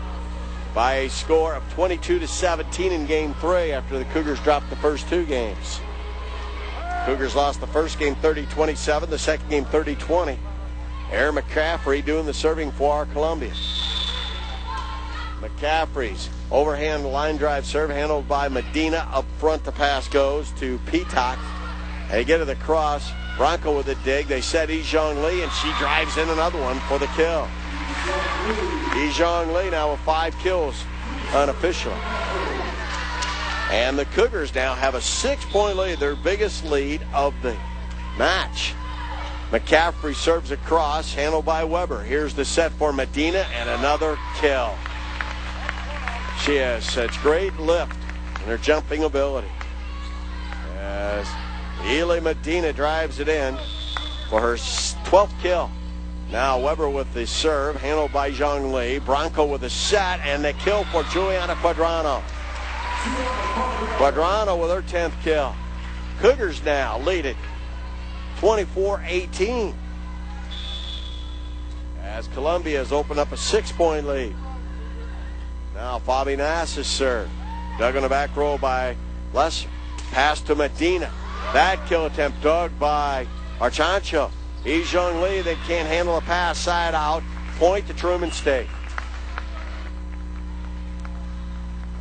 by a score of 22-17 in Game 3 after the Cougars dropped the first two games. Cougars lost the first game 30-27, the second game 30-20. Aaron McCaffrey doing the serving for Columbia. McCaffrey's overhand line drive serve handled by Medina. Up front, the pass goes to Peacock. They get to the cross. Bronco with a dig. They set Ijong Lee, and she drives in another one for the kill. Ijong Lee now with 5 kills unofficially. And the Cougars now have a 6-point lead, their biggest lead of the match. McCaffrey serves across, handled by Weber. Here's the set for Medina, and another kill. She has such great lift in her jumping ability, as Ely Medina drives it in for her 12th kill. Now Weber with the serve, handled by Zhang Li. Bronco with a set, and the kill for Juliana Quadrano. Quadrano with her 10th kill. Cougars now lead it 24-18. As Columbia has opened up a 6-point lead. Now Fabi Nass's serve. Dug on the back row by Lesser. Pass to Medina. That kill attempt dug by Archancho. Ijong Lee, they can't handle a pass side out. Point to Truman State.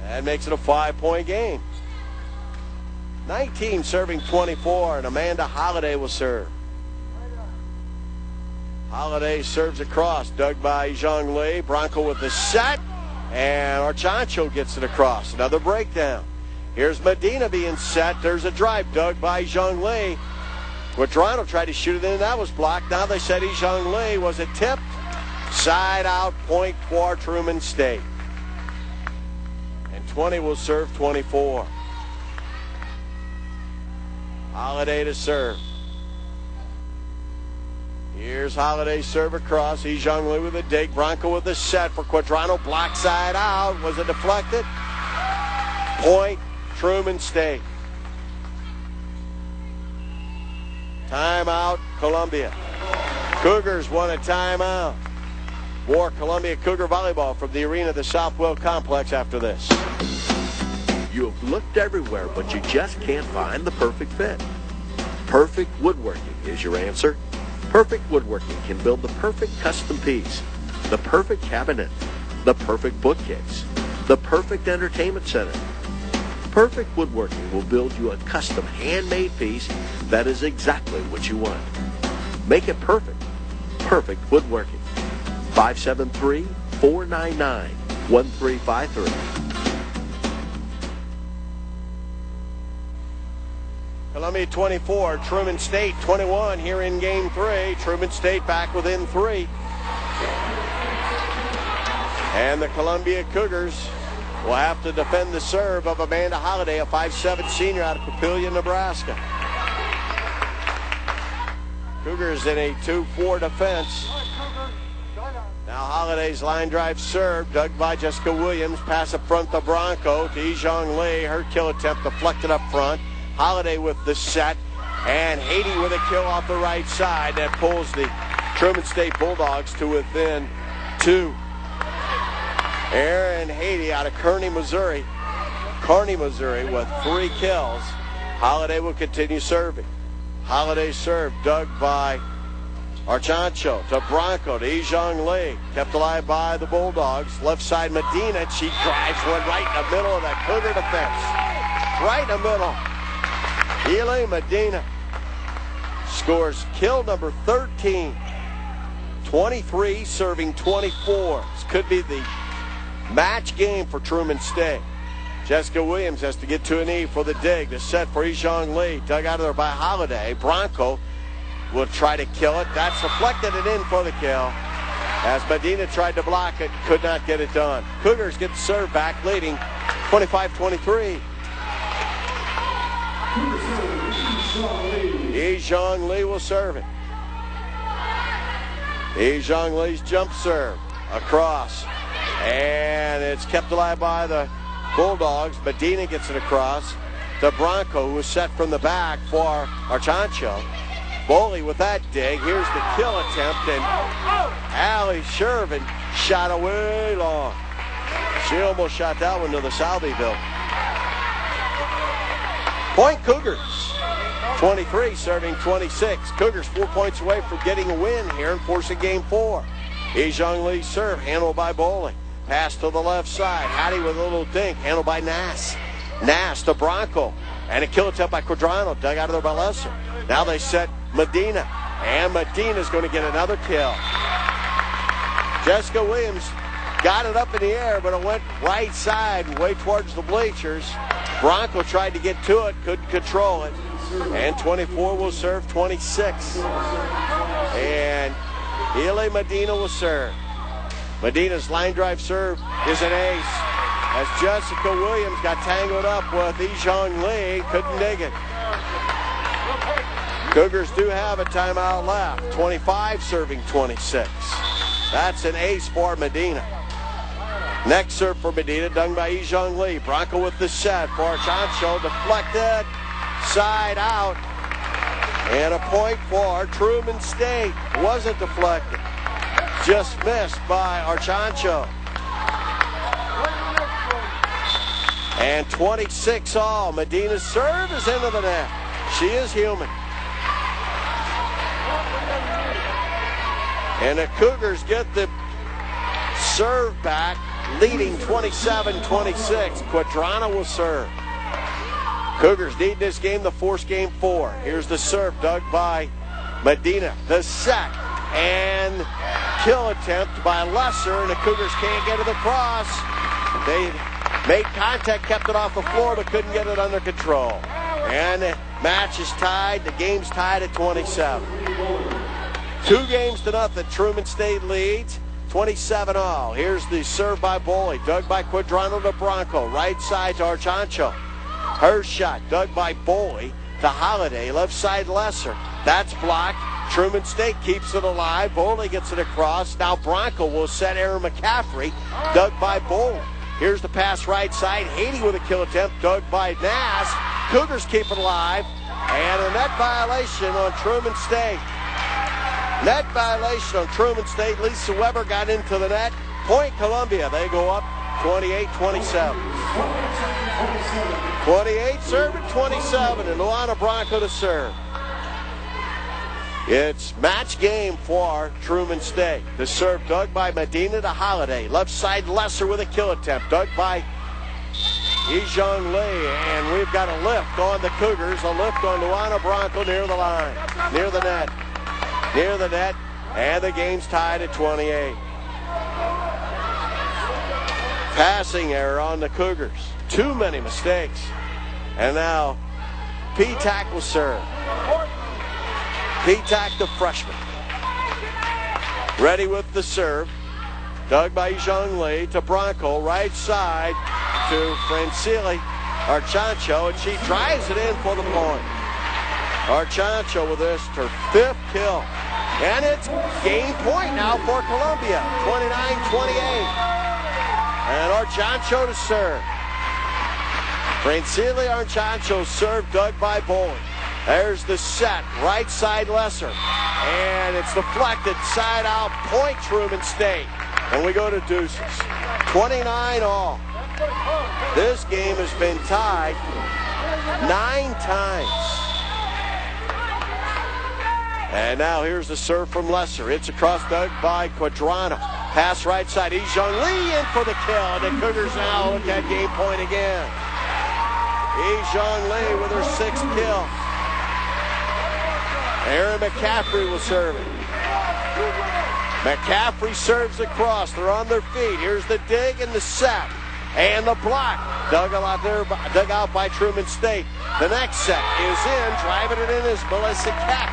That makes it a 5-point game. 19 serving 24, and Amanda Holiday will serve. Holiday serves across, dug by Ijong Lee. Bronco with the set, and Archancho gets it across. Another breakdown. Here's Medina being set. There's a drive dug by Ijong Lee. Quadrano tried to shoot it in, that was blocked. Now they said Ijong Lee was it tipped. Side out, point for Truman State. And 20 will serve 24. Holiday to serve. Here's Holiday's serve across. Ijong Lee with a dig. Bronco with the set for Quadrano. Block side out. Was it deflected? Point Truman State. Timeout, Columbia. Cougars won a timeout. More Columbia Cougar volleyball from the arena of the Southwell Complex after this. You have looked everywhere, but you just can't find the perfect fit. Perfect Woodworking is your answer. Perfect Woodworking can build the perfect custom piece, the perfect cabinet, the perfect bookcase, the perfect entertainment center. Perfect Woodworking will build you a custom handmade piece that is exactly what you want. Make it perfect. Perfect Woodworking. 573-499-1353. Columbia 24, Truman State 21 here in Game 3. Truman State back within 3. And the Columbia Cougars will have to defend the serve of Amanda Holiday, a 5'7" senior out of Papillion, Nebraska. Cougars in a 2-4 defense. Now Holiday's line drive serve, dug by Jessica Williams. Pass up front to Bronco, to Ijong Lee. Her kill attempt deflected up front. Holiday with the set, and Haiti with a kill off the right side. That pulls the Truman State Bulldogs to within 2. Aaron Haiti out of Kearney, Missouri. With 3 kills. Holiday will continue serving. Holiday serve dug by Archancho to Bronco to Ijong Lee. Kept alive by the Bulldogs. Left side Medina. She drives one right in the middle of that Cougar defense. Right in the middle. Ely Medina scores kill number 13. 23 serving 24. This could be the match game for Truman State. Jessica Williams has to get to a knee for the dig. The set for Ijong Lee. Dug out of there by Holiday. Bronco will try to kill it. That's deflected and in for the kill. As Medina tried to block it, could not get it done. Cougars get the serve back, leading 25-23. Ijong Lee will serve it. Ijong Lee's jump serve across. And it's kept alive by the Bulldogs. Medina gets it across. to Bronco, who was set from the back for Archancho. Boley with that dig. Here's the kill attempt, and Allie Shervin shot away long. She almost shot that one to the Southeyville. Point Cougars. 23 serving 26. Cougars 4 points away from getting a win here and forcing game 4. Ejong Lee's serve handled by Boley. Pass to the left side. Hattie with a little dink handled by Nass. Nass to Bronco. And a kill attempt by Quadrano, dug out of there by Lesser. Now they set Medina. And Medina's going to get another kill. Jessica Williams got it up in the air, but it went right side, way towards the bleachers. Bronco tried to get to it, couldn't control it. And 24 will serve 26. And Ely Medina will serve. Medina's line drive serve is an ace. As Jessica Williams got tangled up with Ejong Lee, couldn't dig it. Cougars do have a timeout left. 25 serving 26. That's an ace for Medina. Next serve for Medina, done by Ejong Lee. Bronco with the set for Archancho, deflected, side out. And a point for Truman State. Wasn't deflected. Just missed by Archancho. And 26 all. Medina's serve is into the net. She is human. And the Cougars get the serve back, leading 27-26. Quadrano will serve. Cougars need this game to force game 4. Here's the serve dug by Medina. The set and kill attempt by Lesser, and the Cougars can't get it across. They made contact, kept it off the floor, but couldn't get it under control. And the match is tied. The game's tied at 27. 2 games to nothing. Truman State leads 27 all. Here's the serve by Boley, dug by Quadrano to Bronco. Right side to Archancho. Her shot, dug by Boley to Holiday. Left side Lesser. That's blocked. Truman State keeps it alive. Boley gets it across. Now Bronco will set Aaron McCaffrey, dug by Boley. Here's the pass right side. Haiti with a kill attempt, dug by Nass. Cougars keep it alive. And a net violation on Truman State. Net violation on Truman State. Lisa Weber got into the net. Point Columbia. They go up 28-27. 28 serving 27. And Luana Bronco to serve. It's match game for Truman State. The serve dug by Medina to Holiday. Left side Lesser with a kill attempt. Dug by Ejong Lee. And we've got a lift on the Cougars. A lift on Luana Bronco near the line. Near the net. Near the net. And the game's tied at 28. Passing error on the Cougars. Too many mistakes. And now P-Tac will serve. P-Tac, the freshman. Ready with the serve. Dug by Ejong Lee to Bronco. Right side to Francili Archancho. And she drives it in for the point. Archancho with this, her 5th kill. And it's game point now for Columbia. 29-28. And Archancho to serve. Francili Archancho serve dug by Boley. There's the set, right side Lesser. And it's deflected, side out, point Truman State. And we go to deuces. 29 all. This game has been tied 9 times. And now here's the serve from Lesser. It's across dug by Quadrano. Pass right side, Ejong Lee in for the kill. And the Cougars now look at game point again. Ejong Lee with her 6th kill. Aaron McCaffrey will serve it. McCaffrey serves across. They're on their feet. Here's the dig and the set. And the block. Dug out by Truman State. The next set is in. Driving it in is Melissa Keck.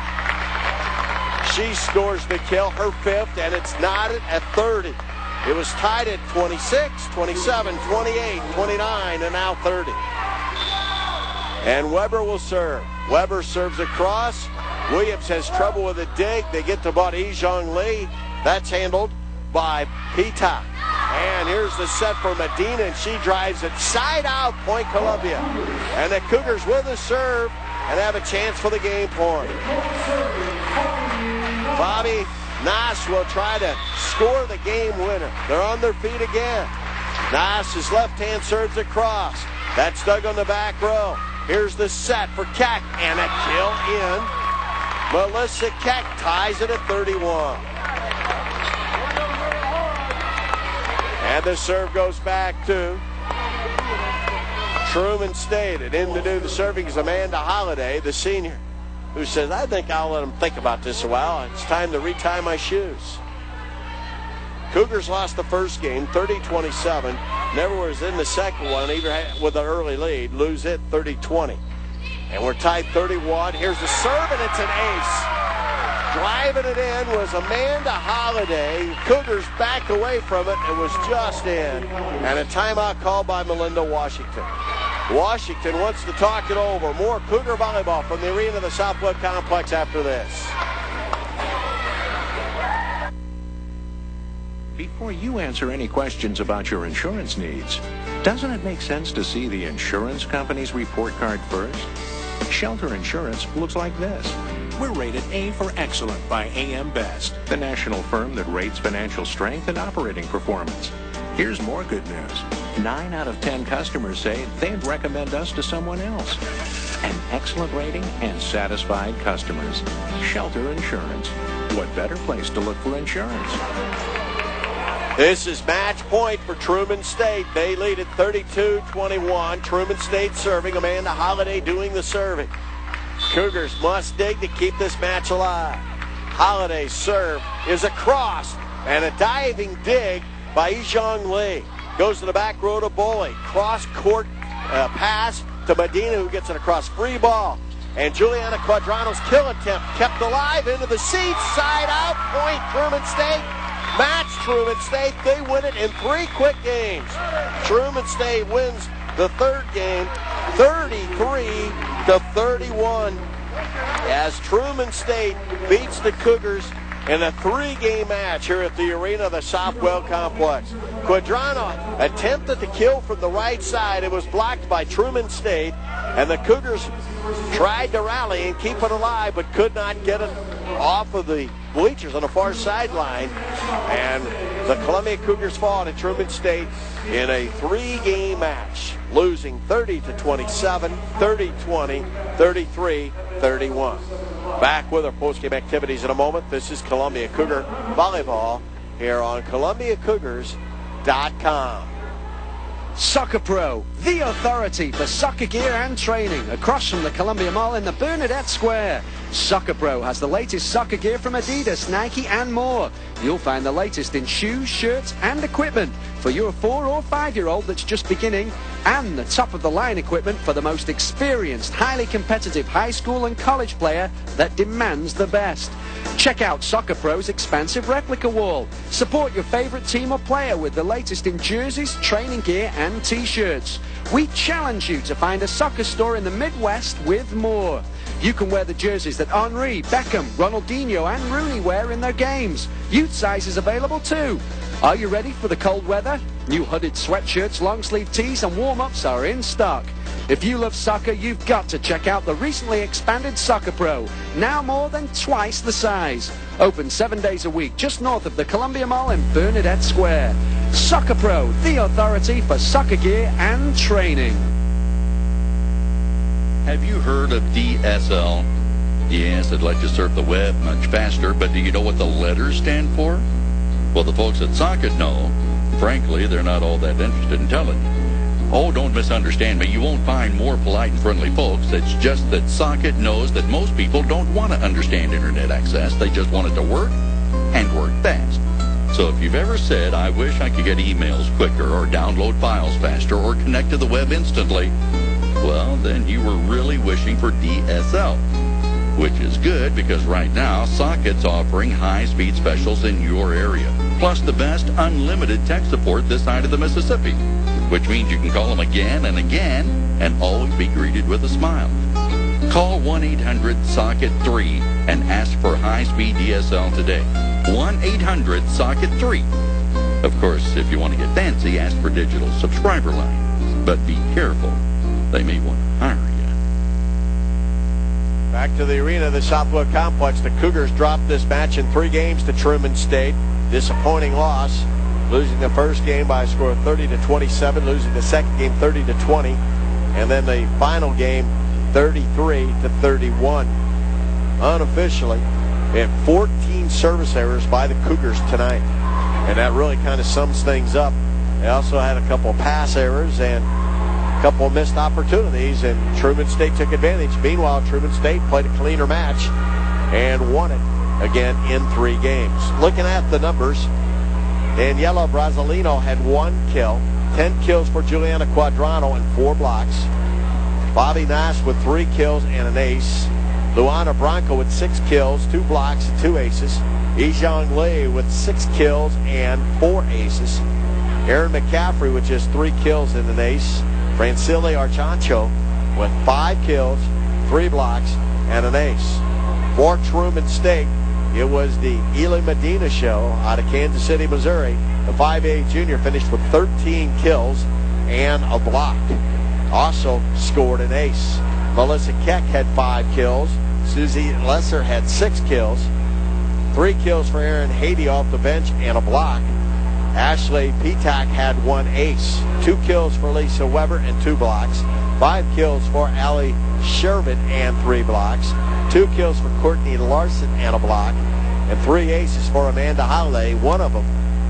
She scores the kill, her 5th, and it's knotted at 30. It was tied at 26, 27, 28, 29, and now 30. And Weber will serve. Weber serves across. Williams has trouble with a dig. They get to about Ejong Lee. That's handled by P-Tac. And here's the set for Medina, and she drives it side out, Point Columbia. And the Cougars with a serve and have a chance for the game point. Bobby Nass will try to score the game winner. They're on their feet again. Nass, his left hand serves across. That's dug on the back row. Here's the set for Keck, and a kill in. Melissa Keck ties it at 31. And the serve goes back to Truman State. And in to do the serving is Amanda Holliday, the senior, who says, I think I'll let them think about this a while. It's time to retie my shoes. Cougars lost the first game, 30-27. Never was in the second one, even with an early lead. Lose it, 30-20. And we're tied 31. Here's the serve, and it's an ace. Driving it in was Amanda Holliday. Cougars backed away from it and was just in. And a timeout called by Melinda Washington. Washington wants to talk it over. More Cougar volleyball from the arena of the Southwood Complex after this. Before you answer any questions about your insurance needs, doesn't it make sense to see the insurance company's report card first? Shelter Insurance looks like this. We're rated A for excellent by AM Best, the national firm that rates financial strength and operating performance. Here's more good news. 9 out of 10 customers say they'd recommend us to someone else. An excellent rating and satisfied customers. Shelter Insurance. What better place to look for insurance? This is match point for Truman State. They lead at 32-21. Truman State serving. Amanda Holliday doing the serving. Cougars must dig to keep this match alive. Holliday's serve is across, and a diving dig by Yijong Lee. Goes to the back row to Boley. Cross-court pass to Medina, who gets it across. Free ball. And Juliana Quadrano's kill attempt kept alive into the seats. Side out, point Truman State. Match Truman State. They win it in 3 quick games. Truman State wins the third game 33-31 as Truman State beats the Cougars in a 3-game match here at the arena of the Southwell Complex. Quadrano attempted to kill from the right side. It was blocked by Truman State, and the Cougars tried to rally and keep it alive, but could not get it off of the bleachers on the far sideline. And the Columbia Cougars fall to Truman State in a 3-game match, losing 30-27, 30-20, 33-31. Back with our post-game activities in a moment. This is Columbia Cougar Volleyball here on ColumbiaCougars.com. Soccer Pro, the authority for soccer gear and training, across from the Columbia Mall in the Bernadette Square. Soccer Pro has the latest soccer gear from Adidas, Nike, and more. You'll find the latest in shoes, shirts, and equipment for your 4 or 5-year-old that's just beginning, and the top-of-the-line equipment for the most experienced, highly competitive high school and college player that demands the best. Check out Soccer Pro's expansive replica wall. Support your favorite team or player with the latest in jerseys, training gear, and t-shirts. We challenge you to find a soccer store in the Midwest with more. You can wear the jerseys that Henry, Beckham, Ronaldinho, and Rooney wear in their games. Youth size is available too. Are you ready for the cold weather? New hooded sweatshirts, long-sleeve tees, and warm-ups are in stock. If you love soccer, you've got to check out the recently expanded Soccer Pro, now more than twice the size. Open 7 days a week, just north of the Columbia Mall in Bernadette Square. Soccer Pro, the authority for soccer gear and training. Have you heard of DSL? Yes, it'd let you surf the web much faster, but do you know what the letters stand for? Well, the folks at Socket know. Frankly, they're not all that interested in telling you. Oh, don't misunderstand me. You won't find more polite and friendly folks. It's just that Socket knows that most people don't want to understand Internet access. They just want it to work, and work fast. So if you've ever said, I wish I could get emails quicker, or download files faster, or connect to the web instantly, well, then you were really wishing for DSL. Which is good, because right now, Socket's offering high-speed specials in your area. Plus the best unlimited tech support this side of the Mississippi. Which means you can call them again and again and always be greeted with a smile. Call 1-800-SOCKET-3 and ask for high-speed DSL today. 1-800-SOCKET-3. Of course, if you want to get fancy, ask for digital subscriber lines. But be careful. They may want to hire you. Back to the arena, the Southwell Complex. The Cougars dropped this match in 3 games to Truman State. Disappointing loss, losing the first game by a score of 30-27, losing the second game 30-20, and then the final game 33-31. Unofficially, we had 14 service errors by the Cougars tonight, and that really kind of sums things up. They also had a couple of pass errors and a couple of missed opportunities, and Truman State took advantage. Meanwhile, Truman State played a cleaner match and won it again in 3 games. Looking at the numbers, Daniela Brasilino had 1 kill, 10 kills for Juliana Quadrano and 4 blocks. Bobby Nash with 3 kills and an ace. Luana Branco with 6 kills, 2 blocks, and 2 aces. Ijong Lee with 6 kills and 4 aces. Aaron McCaffrey with just 3 kills and an ace. Francile Archancho with 5 kills, 3 blocks, and an ace. For Truman State, it was the Eli Medina show out of Kansas City, Missouri. The 5A junior finished with 13 kills and a block. Also scored an ace. Melissa Keck had 5 kills. Susie Lesser had 6 kills. 3 kills for Erin Haiti off the bench and a block. Ashley Petak had 1 ace. 2 kills for Lisa Weber and 2 blocks. 5 kills for Allie Sherman and 3 blocks. 2 kills for Courtney Larson and a block. And 3 aces for Amanda Holiday, one of them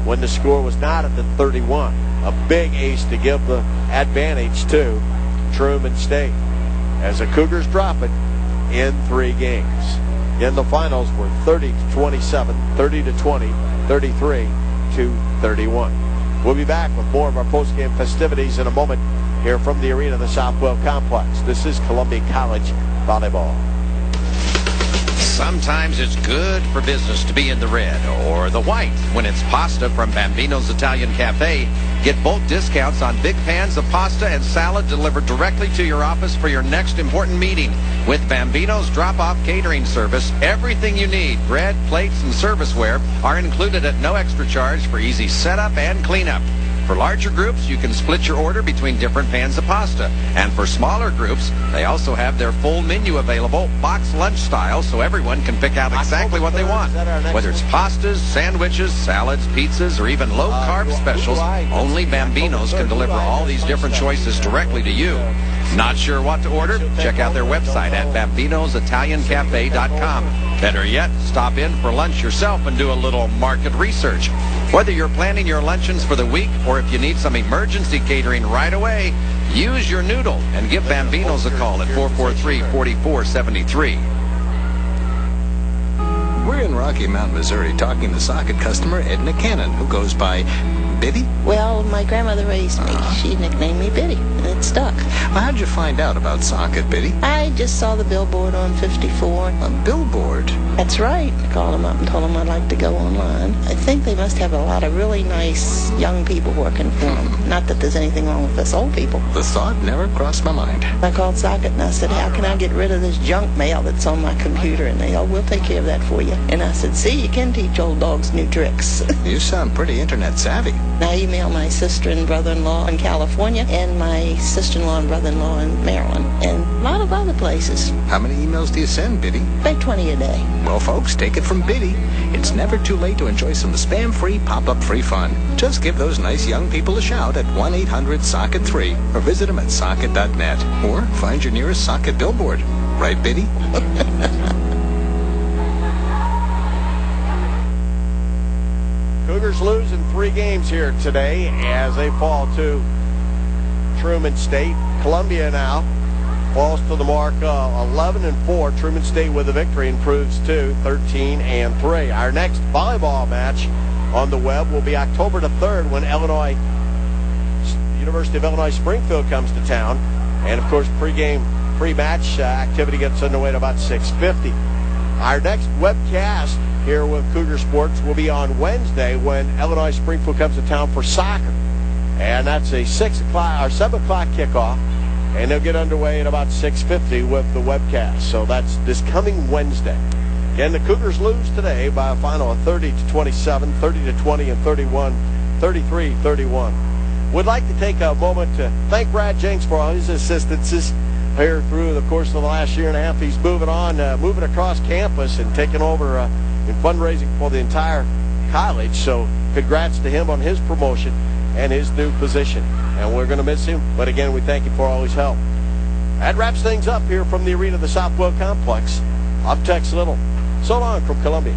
when the score was not at the 31. A big ace to give the advantage to Truman State, as the Cougars drop it in 3 games. In the finals were 30-27, 30-20, 33-31. We'll be back with more of our postgame festivities in a moment here from the arena of the Southwell Complex. This is Columbia College Volleyball. Sometimes it's good for business to be in the red or the white when it's pasta from Bambino's Italian Cafe. Get bulk discounts on big pans of pasta and salad delivered directly to your office for your next important meeting. With Bambino's drop-off catering service, everything you need, bread, plates, and serviceware, are included at no extra charge for easy setup and cleanup. For larger groups, you can split your order between different pans of pasta. And for smaller groups, they also have their full menu available, box lunch style, so everyone can pick out exactly what they want. Whether it's pastas, sandwiches, salads, pizzas, or even low-carb specials, only Bambino's can deliver all these different choices directly to you. Not sure what to order? Check out their website at Bambino'sItalianCafe.com. Better yet, stop in for lunch yourself and do a little market research. Whether you're planning your luncheons for the week or if you need some emergency catering right away, use your noodle and give Bambino's a call at 443-4473. We're in Rocky Mount, Missouri, talking to socket customer Edna Cannon, who goes by Biddy? Well, my grandmother raised me. She nicknamed me Biddy, and it stuck. Well, how'd you find out about socket, Biddy? I just saw the billboard on 54. A billboard? That's right. I called them up and told them I'd like to go online. I think they must have a lot of really nice young people working for them. Not that there's anything wrong with us old people. The thought never crossed my mind. I called Socket and I said, how can I get rid of this junk mail that's on my computer? And they, we'll take care of that for you. And I said, see, you can teach old dogs new tricks. You sound pretty internet savvy. I email my sister and brother-in-law in California and my sister-in-law and brother-in-law in Maryland and a lot of other places. How many emails do you send, Biddy? About 20 a day. Well, folks, take it from Biddy. It's never too late to enjoy some spam-free, pop-up-free fun. Just give those nice young people a shout at 1-800-SOCKET-3 or visit them at socket.net or find your nearest Socket billboard. Right, Biddy? Cougars lose in 3 games here today as they fall to Truman State. Columbia now falls to the mark 11-4. Truman State with a victory improves to 13-3. Our next volleyball match on the web will be October the 3rd when University of Illinois Springfield comes to town. And, of course, pregame pre-match activity gets underway at about 6:50. Our next webcast here with Cougar Sports will be on Wednesday when Illinois Springfield comes to town for soccer. And that's a 6 o'clock or 7 o'clock kickoff. And they'll get underway at about 6:50 with the webcast. So that's this coming Wednesday. Again, the Cougars lose today by a final of 30-27, 30-20, and 31 33-31. Would like to take a moment to thank Brad Jenks for all his assistances here through the course of the last year and a half. He's moving across campus and taking over in fundraising for the entire college. So congrats to him on his promotion and his new position. And we're going to miss him, but again, we thank him for all his help. That wraps things up here from the arena of the Southwell Complex. I'm Tex Little. So long from Columbia.